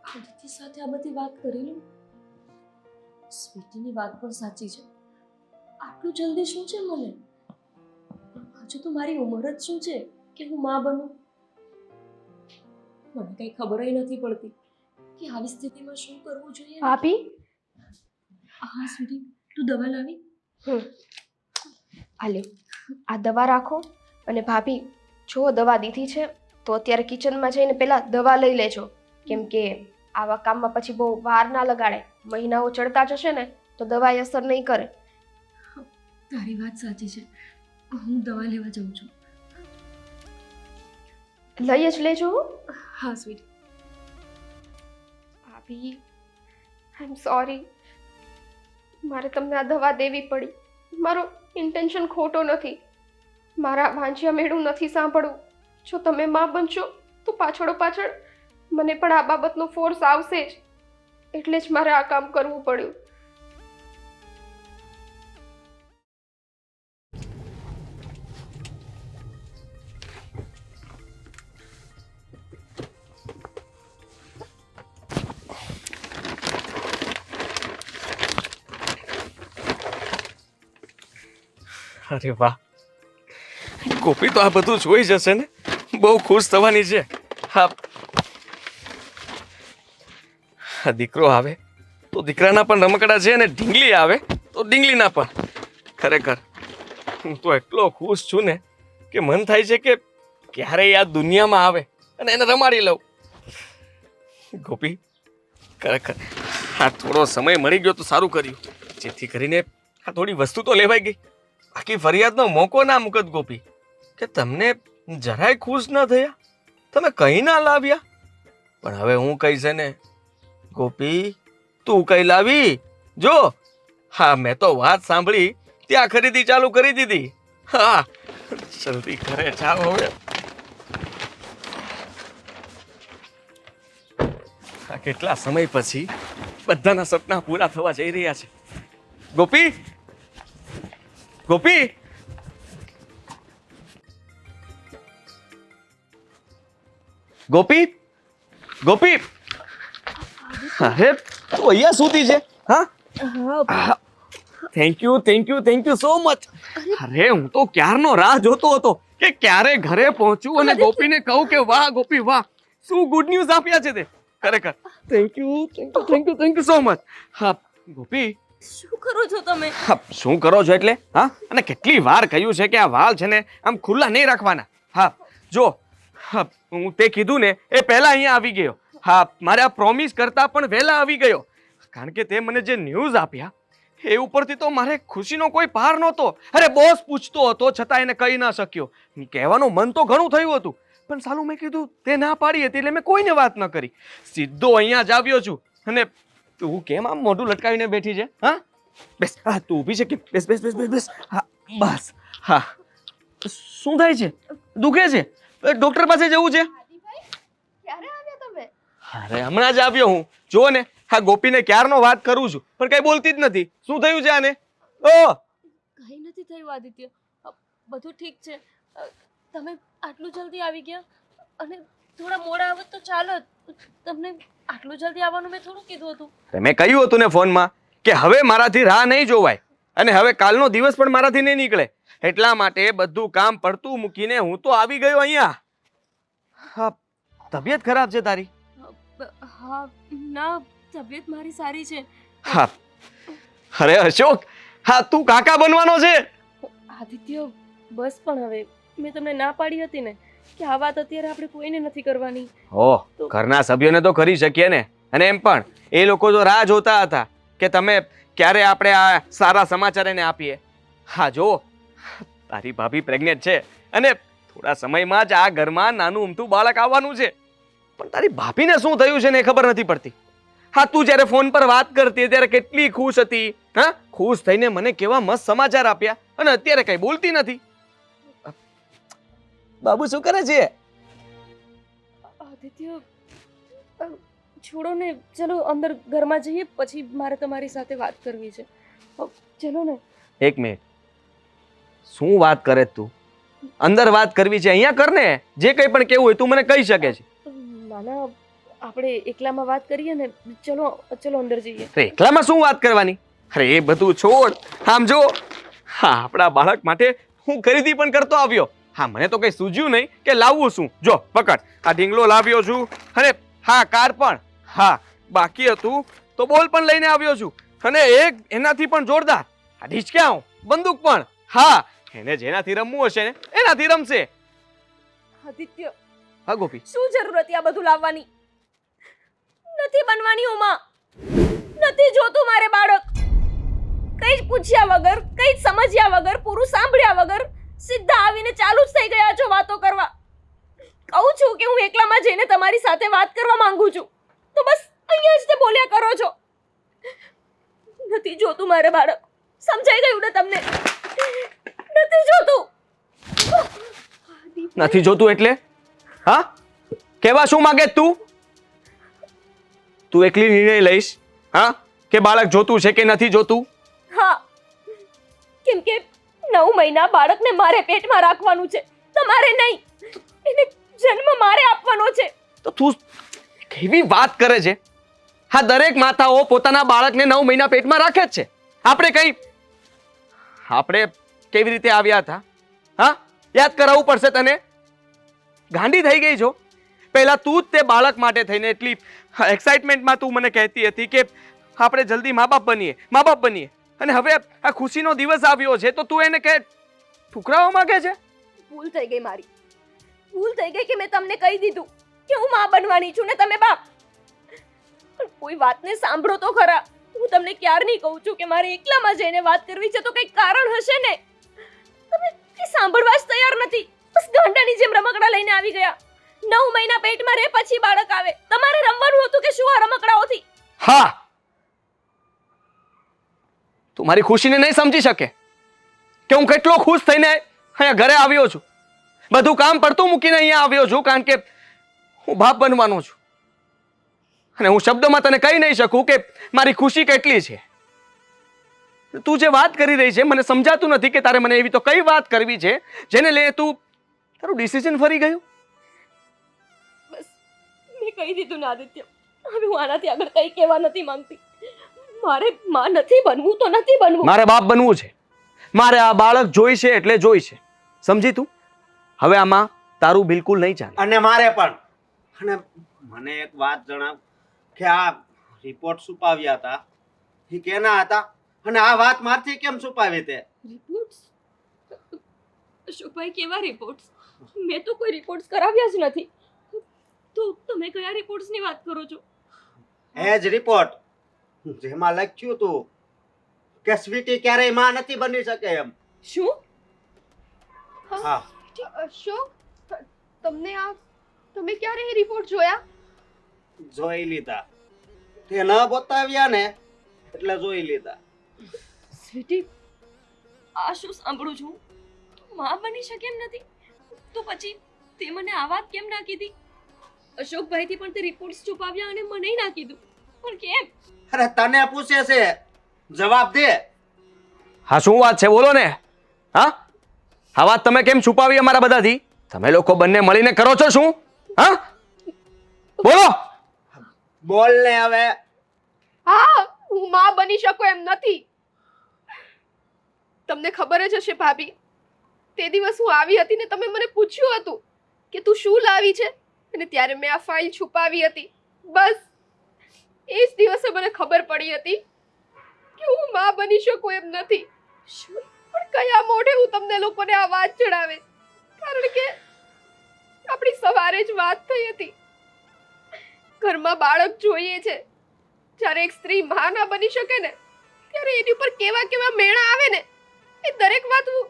આદિત્ય સાથે આ બધી વાત કરી લઉં. સ્વીટીની વાત પણ સાચી છે. આટલું જલ્દી શું છે મને? હજુ તો મારી ઉંમર જ શું છે કે હું માં બનું? મને કઈ ખબર નથી પડતી કે આવી સ્થિતિમાં શું કરવું જોઈએ. ભાભી, હા સ્વીટી, તું દવા લાવી? આ લ્યો, આ દવા રાખો. અને ભાભી, જો દવા દીધી છે તો અત્યારે કિચનમાં જઈને પહેલા દવા લઈ લેજો, કેમ કે આવા કામમાં પછી બહુ વાર ના લગાડે. મહિનાઓ ચડતા જશે ને તો દવાએ અસર નહીં કરે. તારી વાત સાચી છે, હું દવા લેવા જાઉં છું. લઈ જ લેજો. હા સ્વીટી. ભાભી, આઈ એમ સોરી. મારે તમને આ દવા દેવી પડી. મારો ઇન્ટેન્શન ખોટો નથી. મારા વાંચ્યા મેળું નથી સાંભળવું. જો તમે માં બનશો તો પાછળ મને પણ આ બાબતનો ફોર્સ આવશે જ. એટલે જ મારે આ કામ કરવું પડ્યું. અરે વાહ, ગોપી તો આ બધું જોઈ જશે ને, બહુ ખુશ થવાની છે. હા, દીકરો આવે તો દીકરાના પણ રમકડા છે, અને ઢીંગલી આવે તો ઢીંગલીના પણ. ખરેખર હું તો એટલો ખુશ છું ને કે મન થાય છે કે ક્યારેય આ દુનિયામાં આવે અને એને રમાડી લઉં. ગોપી, ખરેખર આ થોડો સમય મળી ગયો તો સારું કર્યું, જેથી કરીને આ થોડી વસ્તુ તો લેવાઈ ગઈ. બાકી ફરિયાદનો મોકો ના મુકત ગોપી, કે તમને જરાય ખુશ ન થયા, તમે કઈ ના લાવ્યા. પણ હવે હું કહીશ ને ગોપી, તું કઈ લાવી જો. હા, મેં તો વાત સાંભળી ત્યાં ખરીદી ચાલુ કરી દીધી. હા, જલ્દી ઘરે જાઓ હવે. આ કેટલા સમય પછી બધાના સપના પૂરા થવા જઈ રહ્યા છે. ગોપી, ગોપી, ગોપી, ગોપી. અરે તું અહીંયા સૂતી છે? હા, thank you, thank you, thank you so much. અરે હું તો ક્યારનો રાહ જોતો હતો કે ક્યારે ઘરે પહોંચું અને ગોપીને કહું કે વાહ ગોપી વાહ, શું ગુડ ન્યૂઝ આપ્યા છે તે. ખરેખર thank you, thank you, thank you, thank you so much. હા ગોપી, શું કરો છો તમે? હા, શું કરો છો એટલે? હા, અને કેટલી વાર કહ્યું છે કે આ વાલ છે ને આમ ખુલ્લા નહીં રાખવાના. હા જો, હા, હું તે કીધું ને એ પહેલા અહીંયા આવી ગયો. હા, મારે આ પ્રોમિસ કરતા પણ વહેલા આવી ગયો, કારણ કે તે મને જે ન્યૂઝ આપ્યા એ ઉપરથી તો મારે ખુશીનો કોઈ પાર નહોતો. અરે બોસ પૂછતો હતો છતાં એને કહી ના શક્યો. કહેવાનું મન તો ઘણું થયું હતું, પણ સાલું મેં કીધું તે ના પાડી હતી એટલે મેં કોઈને વાત ન કરી. સીધો અહીંયા જ આવ્યો છું. અને તું કેમ આમ મોઢું લટકાવીને બેઠી છે? હા, બેસ. હા, તું ઊભી છે કે? બેસ બેસ બેસ બેસ બેસ. હા બસ. હા, શું થાય છે? દુખે છે? ડોક્ટર પાસે જવું છે? ક્યારે આવ્યા તમે? અરે હમણાં જ આવ્યો હું. જો ને, હા ગોપીને ક્યારનો વાત કરું છું પણ કઈ બોલતી જ નથી. શું થયું છે આને? ઓ, કંઈ નથી થયું આદિત્ય, બધું ઠીક છે. તમે આટલું જલ્દી આવી ગયા, અને થોડા મોડા આવત તો ચાલો. તમને આટલું જલ્દી આવવાનું મેં થોડું કીધું હતું. મેં કહ્યું હતું ને ફોનમાં કે હવે મારાથી રાહ નહીં જોવાય, અને હવે કાલનો દિવસ પણ મારાથી નહીં નીકળે. એટલા માટે બધું કામ પડતું મૂકીને હું તો આવી ગયો અહીંયા. હા, તબિયત ખરાબ છે તારી? હા, ના, તબિયત મારી સારી છે. હા, અરે અશોક, હા તું કાકા બનવાનો છે. આદિત્ય, બસ પણ હવે. મેં તમને ના પાડી હતી ને કે આ વાત અત્યારે આપણે કોઈને નથી કરવાની. ઓહ, ઘરના સભ્યોને તો કરી શકીએ ને. અને એમ પણ એ લોકો તો રાહ જોતા હતા કે તમે ક્યારે આપણે આ સારા સમાચાર એને આપીએ. હા જો, તારી ભાભી પ્રેગ્નેન્ટ છે અને થોડા સમયમાં જ આ ઘરમાં નાનું ઉમતું બાળક આવવાનું છે. પણ તારી ભાભીને શું થયું છે ને એ ખબર નથી પડતી. હા, તું જ્યારે ફોન પર વાત કરતી ત્યારે કેટલી ખુશ હતી. હા, ખુશ થઈને મને કેવા મસ્ત સમાચાર આપ્યા, અને અત્યારે કઈ બોલતી નથી. બાબુ શું કરે છે? આદિત્ય, છોડો ને, ચલો અંદર ઘરમાં જઈએ, પછી મારે તમારી સાથે વાત કરવી છે. ચલો ને. એક મિનિટ, શું વાત કરે છે તું? અંદર વાત કરવી છે અહીંયા કર ને. જે કંઈ પણ કેવું હોય તું મને કહી શકે છે. નાના આપણે એકલામાં વાત કરીએ ને. ચલો ચલો અંદર જઈએ. અરે એકલામાં શું વાત કરવાની? અરે એ બધું છોડ. આમ જો, હા આપણા બાળક માટે હું ખરીદી પણ કરતો આવ્યો. હા મને તો કંઈ સૂઝ્યું નહીં કે લાવવું શું. જો પકડ, આ ઢીંગલો લાવ્યો છું, અને હા કાર પણ, હા બાકી હતું તો બોલ પણ લઈને આવ્યો છું, અને એક એનાથી પણ જોરદાર આ ઢીચક્યાઓ બંદૂક પણ. હા એને જેનાથી રમવું હશે ને એનાથી રમશે. આદિત્ય, હા ગોપી, શું જરૂર હતી આ બધું લાવવાની? નથી બનવાની ઉમા, નથી જોતું મારે બાળક. કઈ જ પૂછ્યા વગર, કઈ જ સમજ્યા વગર, પૂરું સાંભળ્યા વગર સીધા આવીને ચાલુ જ થઈ ગયા છો વાતો કરવા. કહું છું કે હું એકલામાં જઈને તમારી સાથે વાત કરવા માંગુ છું, તો બસ અહીંયા જ તે બોલ્યા કરો છો. નથી જોતું મારે બાળક. સમજાઈ ગયું ને તમને? નથી જોતું. નથી જોતું એટલે? હા કેવા શું માંગે છે તું? તું એકલી નિર્ણય લઈશ હા કે બાળક જોતું છે કે નથી જોતું? હા, કેમ કે 9 મહિના બાળકને મારે પેટમાં રાખવાનું છે, તમારે નહીં. એને જન્મ મારે આપવાનો છે. તો તું કેવી વાત કરે છે? હા દરેક માતાઓ પોતાના બાળકને 9 મહિના પેટમાં રાખે જ છે. આપણે કેવી રીતે આવ્યા હતા? હા યાદ કરાવવું પડશે તને. ગાંડી થઈ ગઈ છો. પહેલા તું જ તે બાળક માટે થઈને એટલી એક્સાઇટમેન્ટમાં તું મને કહેતી હતી કે આપણે જલ્દી મા બાપ બનીએ, અને હવે આ ખુશીનો દિવસ આવ્યો છે તો તું એને કહે ઠુકરાવા માંગે છે? ભૂલ થઈ ગઈ મારી. ભૂલ થઈ ગઈ કે મેં તમને કહી દીધું કે હું માં બનવાની છું ને તમે બાપ. પણ કોઈ વાતને સાંભળો તો ખરા. હું તમને ક્યારની કહું છું કે મારે એકલામાં જઈને વાત કરવી છે, તો કંઈક કારણ હશે ને. તમે એ સાંભળવા જ તૈયાર નથી. બસ ગાંડાની જેમ રમકડા લઈને આવી ગયા. 9 મહિના પેટમાં રહે પછી બાળક આવે. તમારે રમવાનું હતું કે શું આ રમકડાઓથી? હા તું મારી ખુશીને નહીં સમજી શકે કે હું કેટલો ખુશ થઈને અહીંયા ઘરે આવ્યો છું. બધું કામ પડતું મૂકીને અહીંયા આવ્યો છું કારણ કે હું બાપ બનવાનો છું, અને હું શબ્દોમાં તને કહી નહીં શકું કે મારી ખુશી કેટલી છે. તું જે વાત કરી રહી છે મને સમજાતું નથી કે તારે મને એવી તો કઈ વાત કરવી છે જેને લઈને તું તારું ડિસિઝન ફરી ગયું. બસ મેં કહી દીધું ને આદિત્ય. હવે હું આનાથી આગળ કંઈ કહેવા નથી માંગતી. મારે માં નથી બનવું તો નથી બનવું. મારે બાપ બનવું છે. મારે આ બાળક જોઈશે એટલે જોઈશે. સમજી તું? હવે આમાં તારું બિલકુલ નહીં ચાલે. અને મારે પણ. અને મને એક વાત જણાવ કે આ રિપોર્ટ છુપાવ્યા હતા એ કેના હતા, અને આ વાત મારથી કેમ છુપાવી તે? રિપોર્ટ્સ? અશોકભાઈ કેવા રિપોર્ટ્સ? મેં તો કોઈ રિપોર્ટ્સ કરાવ્યા જ નથી. તો તમે કયા રિપોર્ટ્સની વાત કરો છો? એ જ રિપોર્ટ જેમાં લખ્યું હતું કે સ્વીટી ક્યારેય માં નથી બની શકે એમ. શું? હા. અશોક, તમે ક્યારે એ રિપોર્ટ જોયા? જોઈ લીધા. તે ન બતાવ્યા ને એટલે જોઈ લીધા. સ્વીટી, આ શું સાંભળું છું? માં બની શકે એમ નથી? તો પછી તે મને આ વાત કેમ ના કીધી? અશોકભાઈથી પણ તે રિપોર્ટ્સ છુપાવ્યા અને મને ના કીધું. પણ કેમ? અરે તને પૂછે છે, જવાબ દે. હા શું વાત છે બોલો ને. હા આ વાત તમે કેમ છુપાવી અમારા બધાથી? તમે લોકો બંને મળીને કરો છો શું? હા બોલો. બોલ ને હવે. હા, હું માં બની શકું એમ નથી. તમને ખબર જ હશે ભાભી, તે દિવસ હું આવી હતી ને તમે મને પૂછ્યું હતું કે તું શું લાવી છે, અને ત્યારે મેં આ ફાઇલ છુપાવી હતી. બસ એ જ દિવસે મને ખબર પડી હતી કે હું માં બની શકું એમ નથી. પણ કયા મોઢે હું તમને લોકોને આ વાત જણાવે? કારણ કે આપણી સવારે જ વાત થઈ હતી. ઘરમાં બાળક જોઈએ છે. જ્યારે એક સ્ત્રી માં ના બની શકે ને, ત્યારે એની ઉપર કેવા કેવા મેળા આવે ને, એ દરેક વાત હું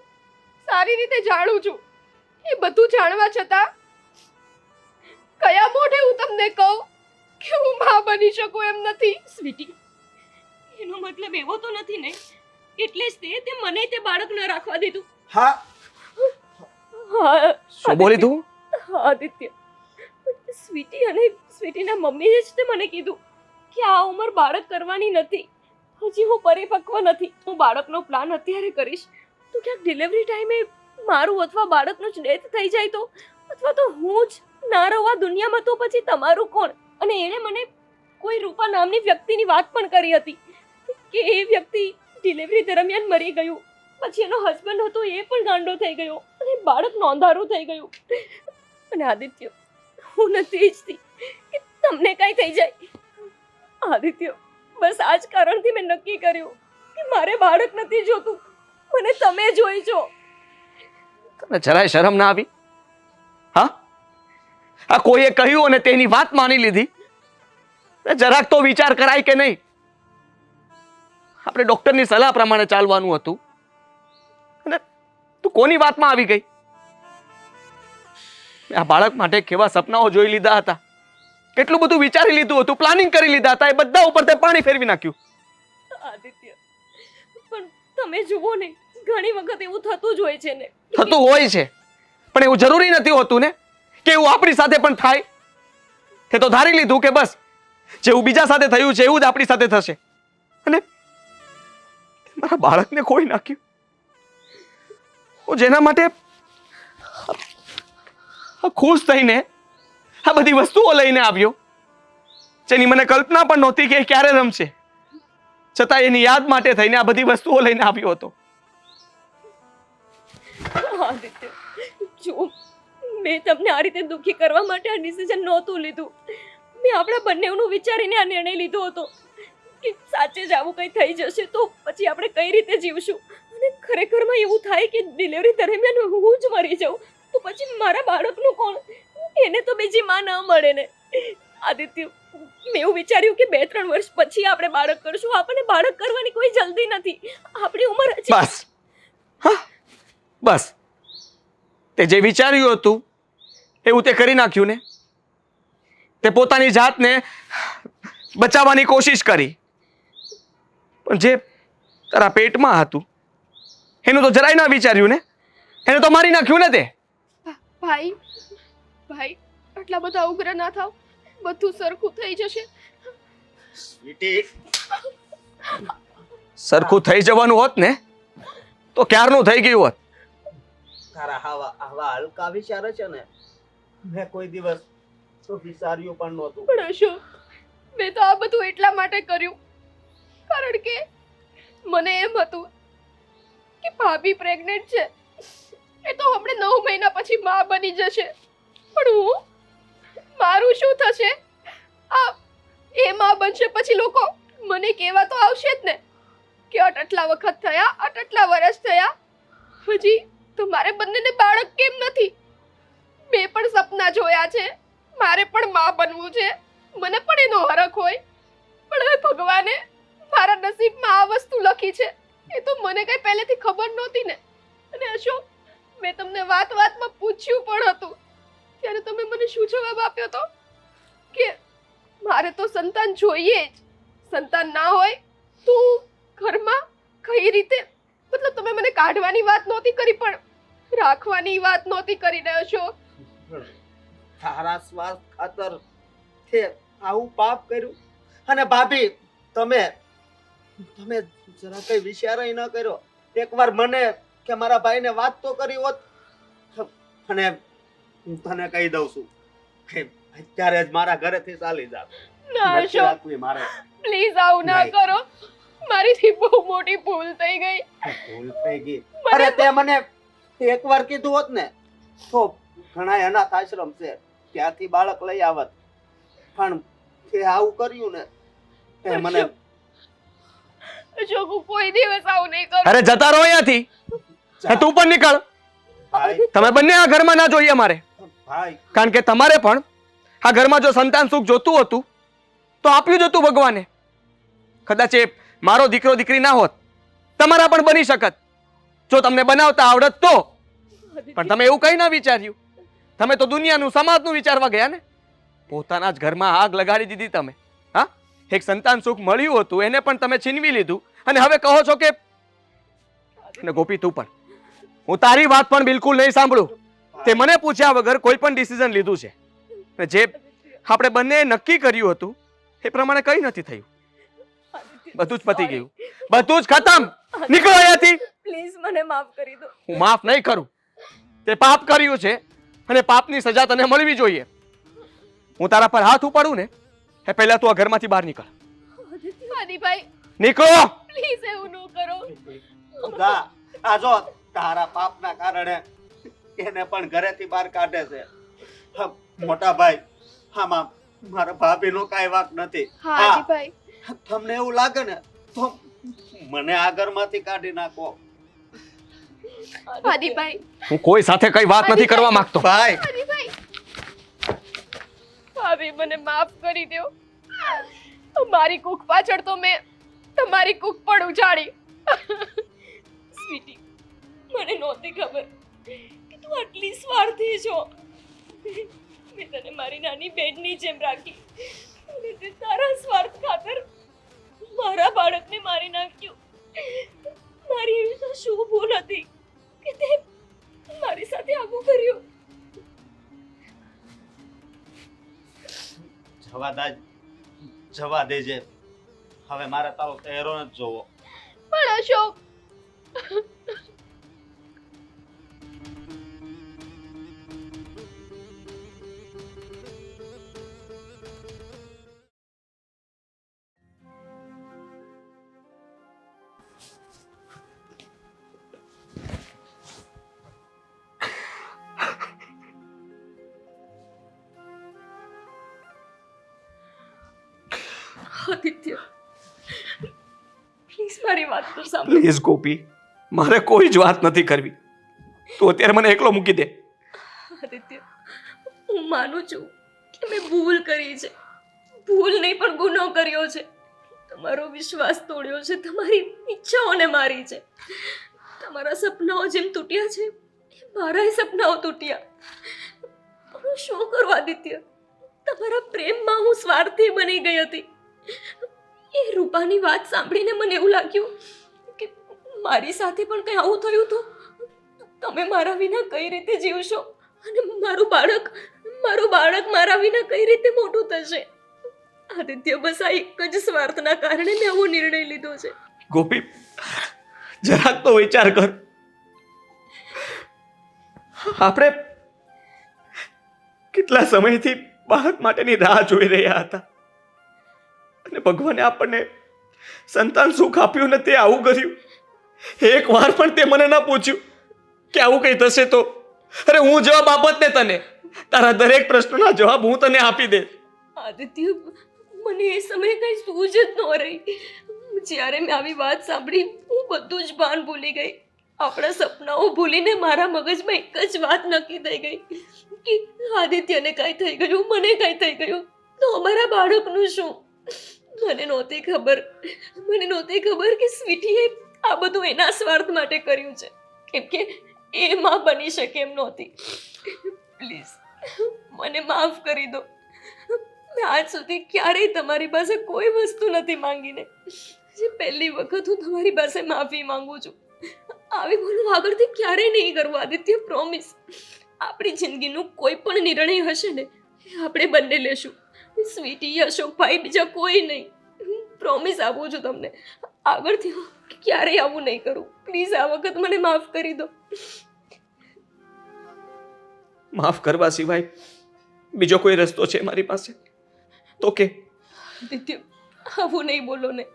સારી રીતે જાણું છું. એ બધું જાણવા છતાં કયા મોઢે હું તમને કહું કે હું માં બની શકું એમ નથી? સ્વીટી, એનો મતલબ એવો તો નથી ને એટલે જ તે મને તે બાળક ન રાખવા દીધું. હા. હા શું બોલી તું? આદિત્ય, સ્વીટી અને સ્વીટીના મમ્મીએ જ તે મને કીધું કે આ ઉંમર બાળક કરવાની નથી. હજી હું પરિપક્વ નથી. હું બાળકનો પ્લાન અત્યારે કરીશ તો ક્યાંક ડિલિવરી ટાઈમે મારું અથવા બાળકનું જ ડેથ થઈ જાય તો, અથવા તો હું જ ના રહું આ દુનિયામાં, તો પછી તમારું કોણ? અને એણે મને કોઈ રૂપા નામની વ્યક્તિની વાત પણ કરી હતી કે એ વ્યક્તિ ડિલિવરી દરમિયાન મરી ગયું, પછી એનો હસબન્ડ હતો એ પણ ગાંડો થઈ ગયો અને બાળક નોંધારું થઈ ગયું. અને આદિત્ય, હું નથી ઈચ્છતી કે તમને કાંઈ થઈ જાય. આદિત્ય, બસ આ જ કારણથી મેં નક્કી કર્યું કે મારે બાળક નથી જોતું, મને તમે જોઈ છો. તને જરાય શરમ ના આવી? હા, આ કોઈએ કહ્યું અને તેની વાત માની લીધી? જરાક તો વિચાર કરાય કે નહીં? આપણે ડોક્ટરની સલાહ પ્રમાણે ચાલવાનું હતું અને તું કોની વાતમાં આવી ગઈ? આ બાળક માટે કેવા સપનાઓ જોઈ લીધા હતા, કેટલું બધું વિચારી લીધું હતું, પ્લાનિંગ કરી લીધા હતા, એ બધા ઉપર તે પાણી ફેરવી નાખ્યું. આદિત્ય, પણ તમે જુઓ ને, ઘણી વખત એવું થતું જ હોય છે ને. થતું હોય છે, પણ એવું જરૂરી નથી હોતું ને કે એવું આપણી સાથે પણ થાય. તે તો ધારી લીધું કે બસ જેવું બીજા સાથે થયું છે એવું જ આપણી સાથે થશે, અને મારા બાળકને ખોઈ નાખ્યું. હું જેના માટે ખુશ થઈને આ બધી વસ્તુઓ લઈને આવ્યો, જેની મને કલ્પના પણ નહોતી કે એ ક્યારે રમશે, છતાં એની યાદ માટે થઈને આ બધી વસ્તુઓ લઈને આવ્યો હતો. આદિત્ય, જો મેં તમને આ રીતે દુઃખી કરવા માટે આ ડિસિઝન નહોતું લીધું. મેં આપણા બંનેનું વિચારીને આ નિર્ણય લીધો હતો કે સાચે જ આવું કંઈ થઈ જશે તો પછી આપણે કઈ રીતે જીવશું. અને ખરેખરમાં એવું થાય કે ડિલિવરી દરમિયાન હું જ મરી જાઉં તો પછી મારા બાળકનું કોણ? એને તો બીજી માં ન મળે ને. આદિત્ય, મેં એવું વિચાર્યું કે 2-3 વર્ષ પછી આપણે બાળક કરશું. આપણને બાળક કરવાની કોઈ જલ્દી નથી, આપણી ઉંમર હજી. બસ, હા બસ, તે જે વિચાર્યું હતું એવું તે કરી નાખ્યું ને. તે પોતાની જાતને બચાવવાની કોશિશ કરી, પણ જે તારા પેટમાં હતું એનું તો જરાય ના વિચાર્યું ને. એને તો મારી નાખ્યું ને તે. ભાઈ, આટલા બધા ઉગ્ર ના થાવ, બધું સરખું થઈ જશે. સ્વીટી, સરખું થઈ જવાનું હોત ને તો ક્યારનું થઈ ગયું હોત. તારા આવા હલકા વિચાર છે ને, મેં કોઈ દિવસ તો વિચાર્યું પણ નહોતું. પણ અશોક, મેં તો આ બધું એટલા માટે કર્યું કારણ કે મને એમ હતું કે ભાભી પ્રેગ્નેન્ટ છે, એ તો હમણાં 9 મહિના પછી માં બની જશે, પણ મારું શું થશે? એ માં બનશે પછી લોકો મને કહેવા તો આવશે જ ને કે આટલા વખત થયા, આટલા વર્ષ થયા, હજી તો મારે બંનેને બાળક કેમ નથી? મેં પણ સપના જોયા છે, મારે પણ માં બનવું છે, મને પણ એનો હરખ હોય, પણ હવે ભગવાને મારા નસીબમાં આ વસ્તુ લખી છે એ તો મને કઈ પહેલેથી ખબર નહોતી ને. અને અશોક, મેં તમને વાતમાં પૂછ્યું પણ હતું, ત્યારે તમે મને શું જવાબ આપ્યો હતો કે મારે તો સંતાન જોઈએ જ, સંતાન ના હોય તો ઘરમાં કઈ રીતે, મતલબ તમે મને કાઢવાની વાત નહોતી કરી પણ રાખવાની વાત નહોતી કરી ને અશોક. તારા સ્વાર્થ ખાતર તે આવું પાપ કર્યું. અને ભાભી, તમે જરા કઈ વિચાર ન કર્યો. એકવાર મને કે મારા ભાઈને વાત તો કરી હોત. અને હું તને કહી દઉં છું કે અત્યારે જ મારા ઘરેથી ચાલી જા. ના અશોક, મારે પ્લીઝ આવું ના નહીં. કરો, મારીથી બહુ મોટી ભૂલ થઈ ગઈ. ભૂલ થઈ ગઈ. અરે તે મને એકવાર કીધું હોત ને તો ઘણા અનાથ આશ્રમ છે ત્યાંથી બાળક લઈ આવત, પણ તે આવું કર્યું ને તે મને. અશોક, હું કોઈ દિવસ આવું નહીં કરું. અરે જતા રહો અહીંયાથી, તું પણ નીકળ. ભાઈ, તમે બંને આ ઘરમાં ના જોઈએ મારે, ભાઈ, કારણ કે તમારે પણ આ ઘરમાં જો સંતાન સુખ જોતું હતું તો આપ્યું જ હતું ભગવાને. કદાચ એ મારો દીકરો દીકરી ના હોત, તમારા પણ બની શકત જો તમને બનાવતા આવડત તો. પણ તમે એવું કઈ ના વિચાર્યું, તમે તો દુનિયાનું સમાજનું વિચારવા ગયા ને. પોતાના જ ઘરમાં આગ લગાડી દીધી તમે. હા, એક સંતાન સુખ મળ્યું હતું એને પણ તમે છીનવી લીધું, અને હવે કહો છો કે. અને ગોપી, તું પણ, હું તારી વાત પણ બિલકુલ નહીં સાંભળું. તે મને પૂછ્યા વગર કોઈ પણ ડિસિઝન લીધું છે, અને જે આપણે બંને નક્કી કર્યું હતું એ પ્રમાણે કઈ નથી થયું. બધું જ પતી ગયું, બધું જ ખતમ. નીકળો અહીંયાથી. પ્લીઝ મને માફ કરી દો. હું માફ નહીં કરું. તે પાપ કર્યું છે અને પાપની સજા તને મળવી જોઈએ. હું તારા પર હાથ ઉપાડું ને એ પહેલા તું આ ઘરમાંથી બહાર નીકળ. આદિભાઈ નીકળો. પ્લીઝ એવું ન કરો. જા, આ જો તારા પાપના કારણે એને પણ ઘરેથી બહાર કાઢે છે. હા, મોટા ભાઈ, આમાં મારા ભાભીનો કાંઈ વાંક નથી. હા હા, આદિભાઈ. તમને એવું લાગે ને તો મને આ ઘરમાંથી કાઢી નાખો. આદિભાઈ. હું કોઈ સાથે કઈ વાત નથી કરવા માંગતો. ભાઈ, આદિભાઈ. ભાભી મને માફ કરી દો. મારી કૂખ પાછળ તો મેં તમારી કૂખ પણ ઉજાડી. સ્વીટી, મને નહોતી ખબર કે તું આટલી સ્વાર્થી છો. મેં તને મારી નાની બહેનની જેમ રાખી અને તે તારા સ્વાર્થ ખાતર મારા બાળકને મારી નાખ્યું. મારી એવી તો શું ભૂલ હતી કે તે મારી સાથે આવું કર્યું? જવા દેજે. હવે મારે તારો ચહેરો નથી જોવો. પણ અશોક, આદિત્ય, પ્લીઝ મારી વાત તો સાંભળ. પ્લીઝ ગોપી, મારે કોઈ જ વાત નથી કરવી. તું અત્યારે મને એકલો મૂકી દે. આદિત્ય, હું માનું છું કે મેં ભૂલ કરી છે. ભૂલ નહીં પણ ગુનો કર્યો છે. તમારો વિશ્વાસ તોડ્યો છે, તમારી ઈચ્છાઓને મારી છે. તમારા સપનાઓ જેમ તૂટ્યા છે એમ મારાય સપનાઓ તૂટ્યા. પણ હું શું કરું આદિત્ય? તમારા પ્રેમમાં હું સ્વાર્થી બની ગઈ હતી. એ રૂપાની વાત સાંભળીને મને એવું લાગ્યું કે મારી સાથે પણ કંઈ આવું થયું તો તમે મારા વિના કઈ રીતે જીવશો અને મારું બાળક મારા વિના કઈ રીતે મોટું થશે? આદિત્ય, બસ આ એક જ સ્વાર્થના કારણે મેં આવો નિર્ણય લીધો છે. ગોપી, જરાક તો વિચાર કર. આપણે કેટલા સમયથી બાળક માટેની રાહ જોઈ રહ્યા હતા અને ભગવાને આપણને સંતાન સુખ આપ્યું ને તે આવું કર્યું. એક વાર પણ તે મને ના પૂછ્યું કે આવું કઈ થશે તો. અરે હું જવાબ આપત ને તને. તારા દરેક પ્રશ્નના જવાબ હું તને આપી દે. આદિત્ય, મને એ સમયે કઈ સૂઝ જ ન રહી. જ્યારે મેં આવી વાત સાંભળી હું બધું જ ભાન ભૂલી ગઈ. આપણા સપનાઓ ભૂલીને મારા મગજમાં એક જ વાત નક્કી થઈ ગઈ કે આદિત્યને કાંઈ થઈ ગયું, મને કાંઈ થઈ ગયું તો અમારા બાળકનું શું? મને નહોતી ખબર કે સ્વીટીએ આ બધું એના સ્વાર્થ માટે કર્યું છે, કેમ કે એ માં બની શકે એમ નહોતી. પ્લીઝ મને માફ કરી દો. મેં આજ સુધી ક્યારેય તમારી પાસે કોઈ વસ્તુ નથી માંગીને જે પહેલી વખત હું તમારી પાસે માફી માંગુ છું. આવી ભૂલ આગળથી ક્યારેય નહીં કરું આદિત્ય, પ્રોમિસ. આપણી જિંદગીનું કોઈ પણ નિર્ણય હશે ને એ આપણે બંને લેશું. સ્વીટી, અશોકભાઈ, બીજા કોઈ નહીં. પ્રોમિસ આપું છું તમને. આગળથી હું ક્યારેય આવું નહીં કરું. પ્લીઝ આ વખત મને માફ કરી દો. માફ કરવા સિવાય બીજો કોઈ રસ્તો છે મારી પાસે તો કે? આદિત્ય, આવું નહીં બોલો ને.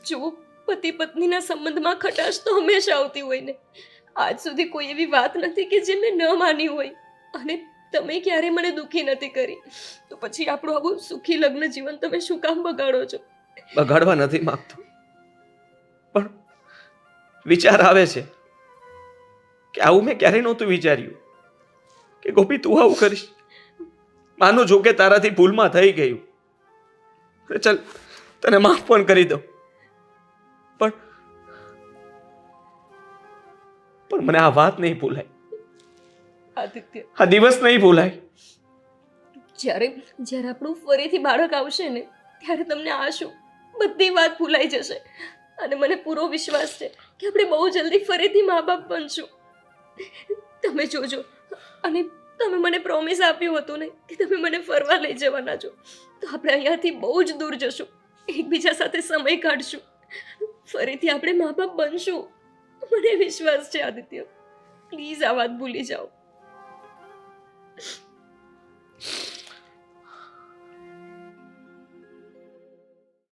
જો પતિ પત્નીના સંબંધમાં ખટાશ તો હંમેશા આવતી હોય ને. આજ સુધી કોઈ એવી વાત નથી કે જે મેં ન માની હોય. અને તમે ક્યારે મને દુઃખી નથી કરી. તો પછી આપણું આવું સુખી લગ્ન જીવન તમે શું કામ બગાડો છો? બગાડવા નથી માંગતો, પણ વિચાર આવે છે કે આવું મેં ક્યારેય નહોતું વિચાર્યું કે ગોપી તું આવું કરીશ. માનું છું કે તારાથી ભૂલમાં થઈ ગયું. ચાલ, તને માફ પણ કરી દઉં, પણ મને આ વાત નહીં ભૂલાય. આદિત્ય, આ દિવસ નહીં ભૂલાય. જ્યારે આપણું ફરીથી બાળક આવશે ને ત્યારે તમને આ શું બધી વાત ભૂલાઈ જશે. અને મને પૂરો વિશ્વાસ છે કે આપણે બહુ જલ્દી ફરીથી મા બાપ બનશું. તમે જોજો. અને તમે મને પ્રોમિસ આપ્યું હતું ને કે તમે મને ફરવા લઈ જવાના છો, તો આપણે અહીંયાથી બહુ જ દૂર જશું, એકબીજા સાથે સમય કાઢશું, ફરીથી આપણે મા બાપ બનશું. મને વિશ્વાસ છે આદિત્ય, પ્લીઝ આ વાત ભૂલી જાઓ.